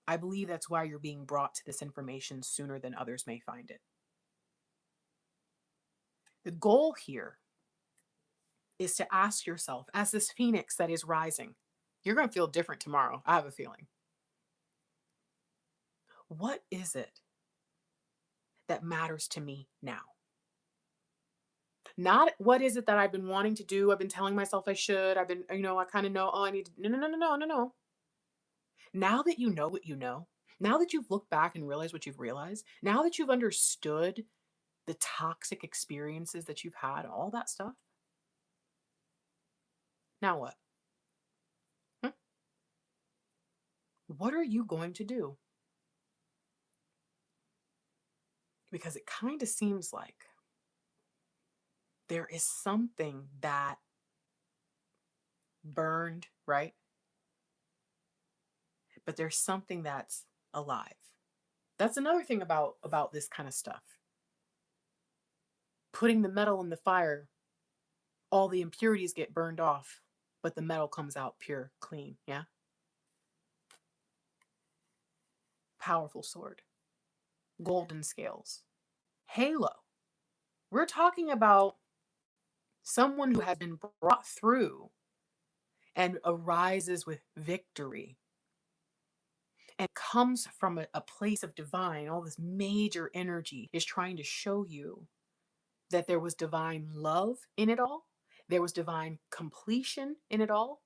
I believe that's why you're being brought to this information sooner than others may find it. The goal here is to ask yourself, as this phoenix that is rising, you're going to feel different tomorrow. I have a feeling. What is it that matters to me now? Not what is it that I've been wanting to do, I've been telling myself I should, I've been, I kind of know, oh, I need to, no, no, no, no, no, no, no. Now that you know what you know, now that you've looked back and realized what you've realized, now that you've understood the toxic experiences that you've had, all that stuff, now what? Hmm? What are you going to do? Because it kind of seems like there is something that burned, right? But there's something that's alive. That's another thing about this kind of stuff. Putting the metal in the fire, all the impurities get burned off, but the metal comes out pure, clean, yeah? Powerful sword. Golden scales. Halo. We're talking about someone who has been brought through and arises with victory and comes from a place of divine. All this major energy is trying to show you that there was divine love in it all, there was divine completion in it all,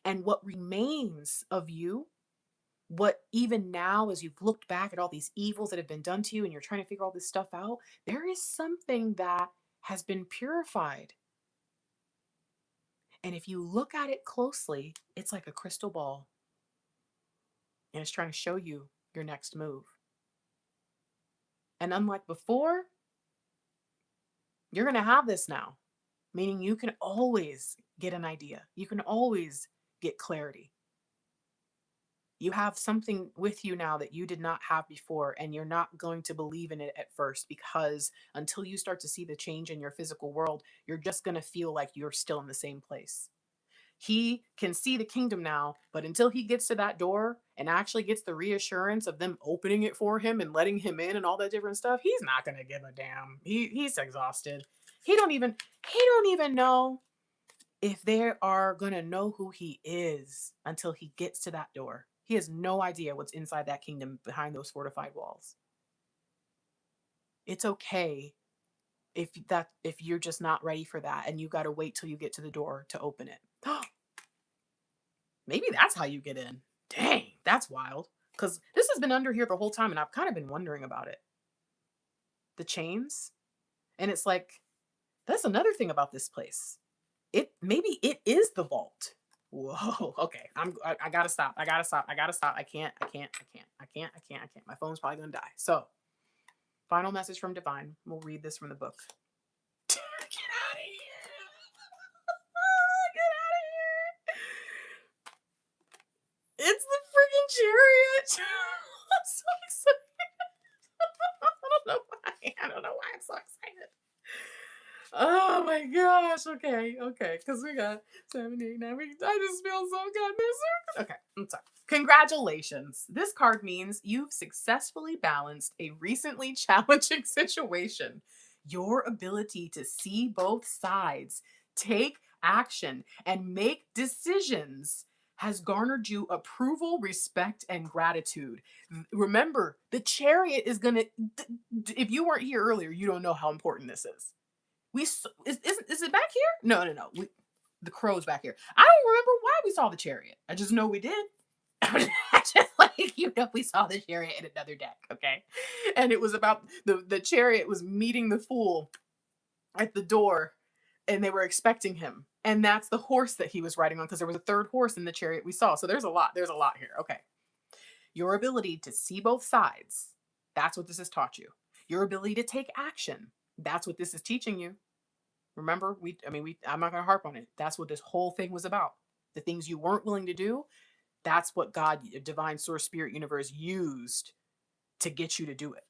and what remains of you, what even now, as you've looked back at all these evils that have been done to you and you're trying to figure all this stuff out, there is something that has been purified. And if you look at it closely, it's like a crystal ball. And it's trying to show you your next move. And unlike before, you're going to have this now, meaning you can always get an idea. You can always get clarity. You have something with you now that you did not have before, and you're not going to believe in it at first, because until you start to see the change in your physical world, you're just going to feel like you're still in the same place. He can see the kingdom now, but until he gets to that door and actually gets the reassurance of them opening it for him and letting him in and all that different stuff, he's not going to give a damn. He's exhausted. He don't even know if they are going to know who he is until he gets to that door. He has no idea what's inside that kingdom behind those fortified walls. It's okay if you're just not ready for that and you got to wait till you get to the door to open it. Maybe that's how you get in. Dang, that's wild. Because this has been under here the whole time and I've kind of been wondering about it. The chains. And it's like, that's another thing about this place. Maybe it is the vault. Whoa. Okay. I gotta stop. I gotta stop. I can't. My phone's probably gonna die. So, final message from Divine. We'll read this from the book. Get out of here. Get out of here. It's the freaking chariot. I'm so excited. I don't know why I'm so excited. Oh my gosh. Okay. Because we got 7, 8, 9 weeks. I just feel so good. Okay. I'm sorry. Congratulations. This card means you've successfully balanced a recently challenging situation. Your ability to see both sides, take action, and make decisions has garnered you approval, respect, and gratitude. Remember, the chariot is going to, if you weren't here earlier, you don't know how important this is. Is it back here? No. The crow's back here. I don't remember why we saw the chariot. I just know we did. Just like, we saw the chariot in another deck, okay? And it was about the chariot was meeting the fool at the door, and they were expecting him. And that's the horse that he was riding on, because there was a third horse in the chariot we saw. So there's a lot. There's a lot here. Okay. Your ability to see both sides. That's what this has taught you. Your ability to take action. That's what this is teaching you. Remember, I'm not going to harp on it. That's what this whole thing was about. The things you weren't willing to do, that's what God, divine source, spirit, universe used to get you to do it.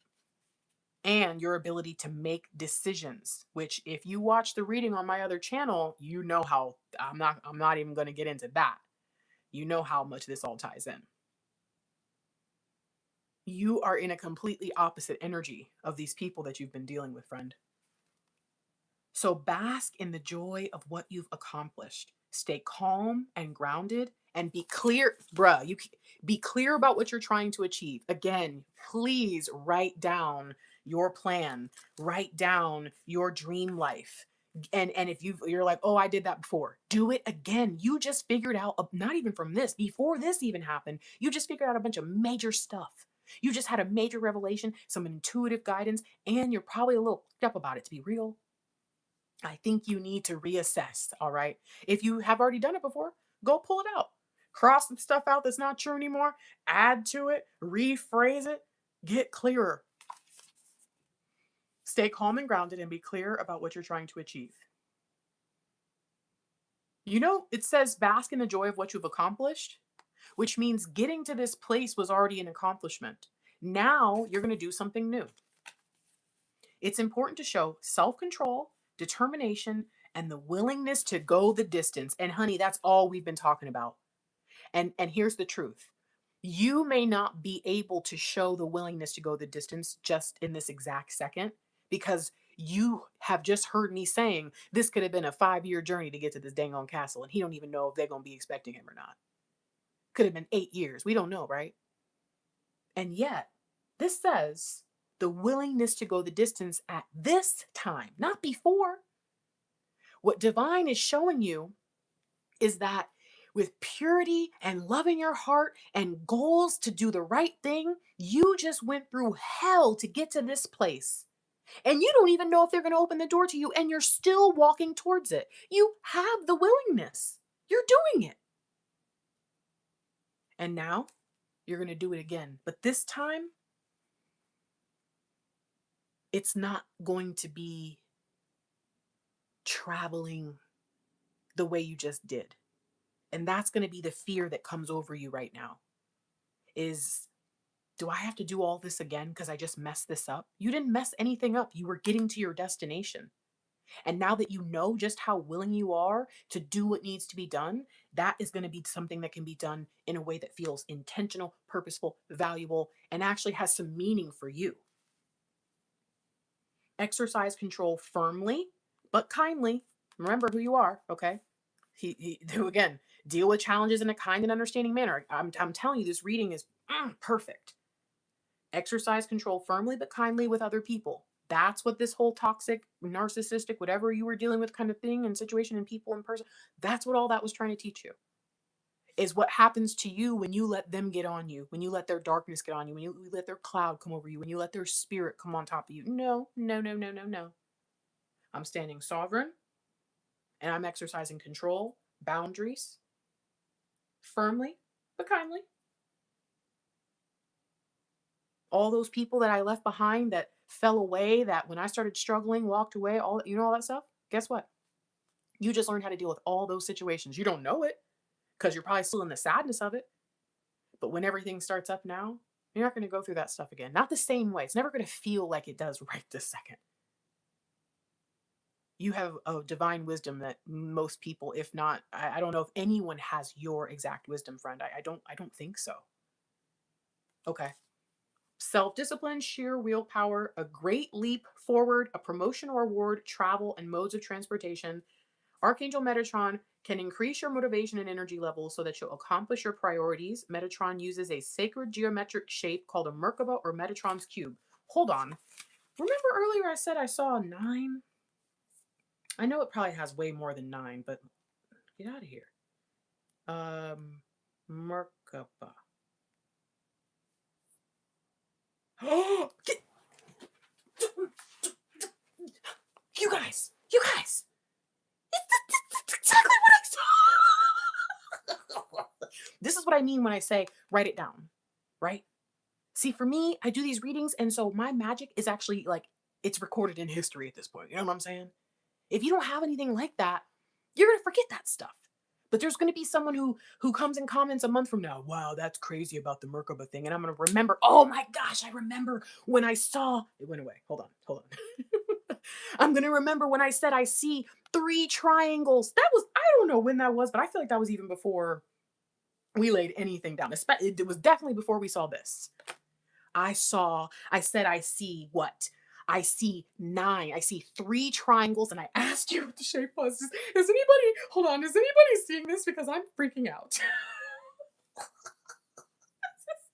And your ability to make decisions, which if you watch the reading on my other channel, you know how I'm not even going to get into that. You know how much this all ties in. You are in a completely opposite energy of these people that you've been dealing with, friend. So bask in the joy of what you've accomplished. Stay calm and grounded and be clear, bruh. Be clear about what you're trying to achieve. Again, please write down your plan, write down your dream life. And if you're like, oh, I did that before, do it again. You just figured out, not even from this, before this even happened, you just figured out a bunch of major stuff. You just had a major revelation, some intuitive guidance, and you're probably a little fucked up about it, to be real. I think you need to reassess, all right? If you have already done it before, go pull it out. Cross some stuff out that's not true anymore, add to it, rephrase it, get clearer. Stay calm and grounded and be clear about what you're trying to achieve. It says bask in the joy of what you've accomplished, which means getting to this place was already an accomplishment. Now you're going to do something new. It's important to show self-control, determination, and the willingness to go the distance. And honey, that's all we've been talking about. And here's the truth. You may not be able to show the willingness to go the distance just in this exact second, because you have just heard me saying this could have been a 5-year journey to get to this dang on castle, and he don't even know if they're going to be expecting him or not. Could have been 8 years. We don't know, right? And yet, this says the willingness to go the distance at this time, not before. What divine is showing you is that with purity and love in your heart and goals to do the right thing, you just went through hell to get to this place. And you don't even know if they're going to open the door to you, and you're still walking towards it. You have the willingness. You're doing it. And now you're going to do it again. But this time, it's not going to be traveling the way you just did. And that's going to be the fear that comes over you right now. Is, do I have to do all this again because I just messed this up? You didn't mess anything up. You were getting to your destination. And now that you know just how willing you are to do what needs to be done, that is going to be something that can be done in a way that feels intentional, purposeful, valuable, and actually has some meaning for you. Exercise control firmly, but kindly. Remember who you are, okay? Again, deal with challenges in a kind and understanding manner. I'm telling you, this reading is perfect. Exercise control firmly but kindly with other people. That's what this whole toxic, narcissistic, whatever you were dealing with kind of thing and situation and people in person, that's what all that was trying to teach you. Is what happens to you when you let them get on you, when you let their darkness get on you, when you let their cloud come over you, when you let their spirit come on top of you. No, no, no, no, no, no. I'm standing sovereign and I'm exercising control, boundaries, firmly but kindly. All those people that I left behind that fell away, that when I started struggling, walked away, all that stuff, guess what? You just learned how to deal with all those situations. You don't know it because you're probably still in the sadness of it. But when everything starts up now, you're not going to go through that stuff again. Not the same way. It's never going to feel like it does right this second. You have a divine wisdom that most people, if not, I don't know if anyone has your exact wisdom, friend. I don't think so. Okay. Self-discipline, sheer willpower, a great leap forward, a promotion or award, travel, and modes of transportation. Archangel Metatron can increase your motivation and energy levels so that you'll accomplish your priorities. Metatron uses a sacred geometric shape called a Merkaba or Metatron's cube. Hold on. Remember earlier I said I saw a 9? I know it probably has way more than 9, but get out of here. Merkaba. Oh, you guys, it's exactly what I saw. This is what I mean when I say write it down, right? See, for me, I do these readings, and so my magic is actually like it's recorded in history at this point. You know what I'm saying? If you don't have anything like that, you're gonna forget that stuff. But there's gonna be someone who comes and comments a month from now. Wow, that's crazy about the Merkaba thing, and I'm gonna remember. Oh my gosh, I remember when I saw it went away. Hold on. I'm gonna remember when I said I see 3 triangles. That was I don't know when that was, but I feel like that was even before we laid anything down. It was definitely before we saw this. I said, I see what? I see 9. I see 3 triangles, and I asked you what the shape was. Is anybody, hold on, is anybody seeing this? Because I'm freaking out.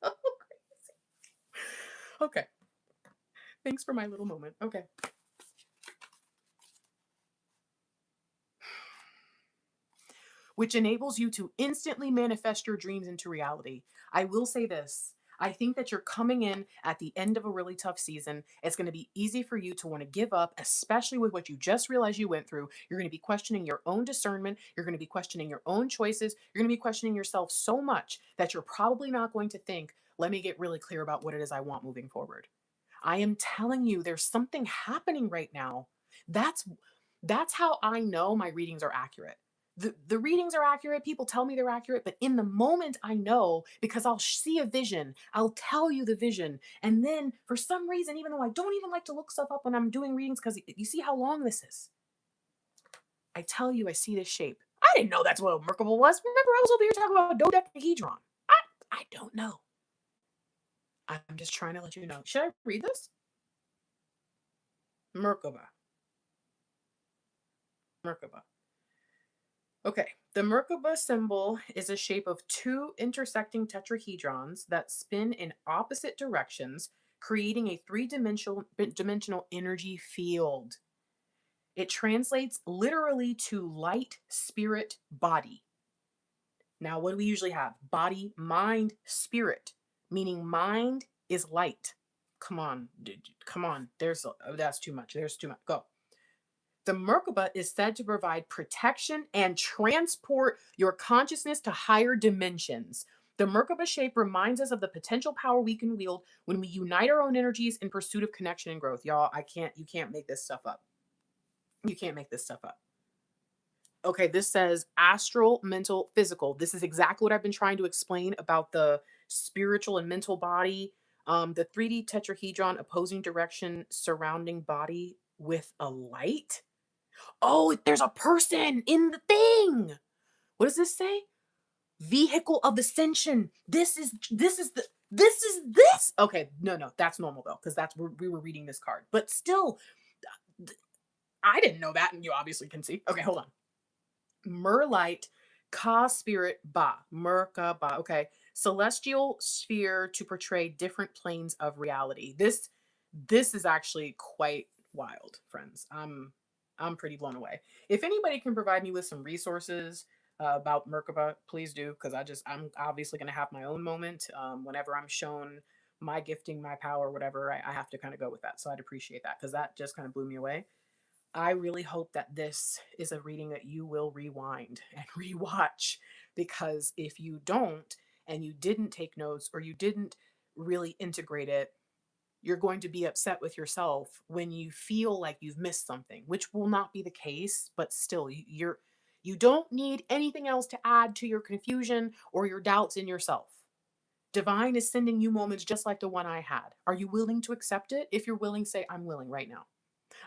So okay. Thanks for my little moment. Okay. Which enables you to instantly manifest your dreams into reality. I will say this. I think that you're coming in at the end of a really tough season. It's going to be easy for you to want to give up, especially with what you just realized you went through. You're going to be questioning your own discernment. You're going to be questioning your own choices. You're going to be questioning yourself so much that you're probably not going to think, let me get really clear about what it is I want moving forward. I am telling you, there's something happening right now. That's that's how I know my readings are accurate. The readings are accurate. People tell me they're accurate, but in the moment, I know because I'll see a vision. I'll tell you the vision. And then for some reason, even though I don't even like to look stuff up when I'm doing readings, because you see how long this is, I tell you, I see this shape. I didn't know that's what a Merkaba was. Remember, I was over here talking about dodecahedron. I don't know. I'm just trying to let you know. Should I read this? Merkaba. Merkaba. Okay, the Merkaba symbol is a shape of 2 intersecting tetrahedrons that spin in opposite directions, creating a three dimensional energy field. It translates literally to light, spirit, body. Now, what do we usually have? Body, mind, spirit, meaning mind is light. Come on, come on. That's too much. There's too much. Go. The Merkaba is said to provide protection and transport your consciousness to higher dimensions. The Merkaba shape reminds us of the potential power we can wield when we unite our own energies in pursuit of connection and growth. Y'all, you can't make this stuff up. You can't make this stuff up. Okay, this says astral, mental, physical. This is exactly what I've been trying to explain about the spiritual and mental body. The 3D tetrahedron opposing direction surrounding body with a light. Oh, there's a person in the thing. What does this say? Vehicle of ascension. This. Okay, no, that's normal though, because that's where we were reading this card. But still, I didn't know that, and you obviously can see. Okay, hold on. Merlight, Ka spirit ba, Merkaba. Okay, celestial sphere to portray different planes of reality. This is actually quite wild, friends. I'm pretty blown away. If anybody can provide me with some resources about Merkaba, please do, because I'm obviously going to have my own moment. Whenever I'm shown my gifting, my power, whatever, I have to kind of go with that. So I'd appreciate that because that just kind of blew me away. I really hope that this is a reading that you will rewind and rewatch, because if you don't and you didn't take notes or you didn't really integrate it, you're going to be upset with yourself when you feel like you've missed something, which will not be the case, but still you don't need anything else to add to your confusion or your doubts in yourself. Divine is sending you moments just like the one I had. Are you willing to accept it? If you're willing, say I'm willing right now.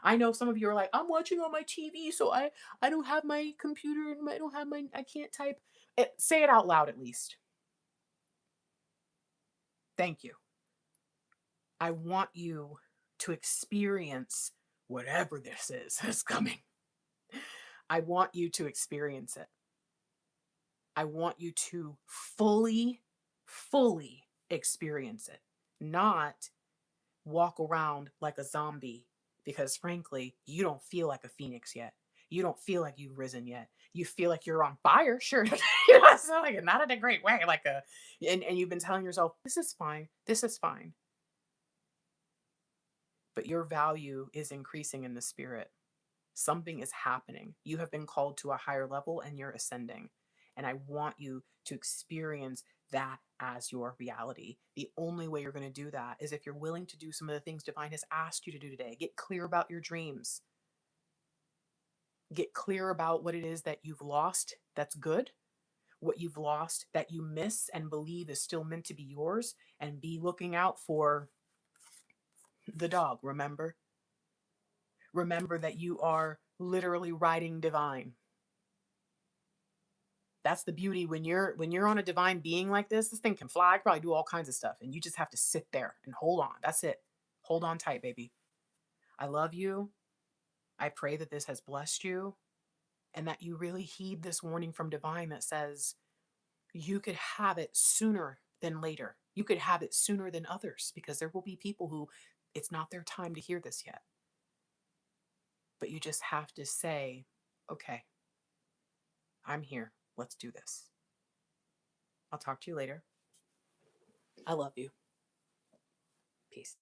I know some of you are like, I'm watching on my TV, so I don't have my computer and I can't type. Say it out loud at least. Thank you. I want you to experience whatever this is that's coming. I want you to experience it. I want you to fully experience it, not walk around like a zombie, because frankly, you don't feel like a phoenix yet. You don't feel like you've risen yet. You feel like you're on fire, sure. You know, it's not like not in a great way, like a and you've been telling yourself, this is fine, this is fine. But your value is increasing in the spirit. Something is happening. You have been called to a higher level and you're ascending. And I want you to experience that as your reality. The only way you're going to do that is if you're willing to do some of the things divine has asked you to do today. Get clear about your dreams. Get clear about what it is that you've lost that's good, what you've lost that you miss and believe is still meant to be yours, and be looking out for the dog. Remember that you are literally riding divine. That's the beauty when you're on a divine being like this thing can fly, probably do all kinds of stuff, and you just have to sit there and hold on. That's it. Hold on tight, baby. I love you. I pray that this has blessed you and that you really heed this warning from divine that says you could have it sooner than later. You could have it sooner than others because there will be people who it's not their time to hear this yet. But you just have to say, okay, I'm here. Let's do this. I'll talk to you later. I love you. Peace.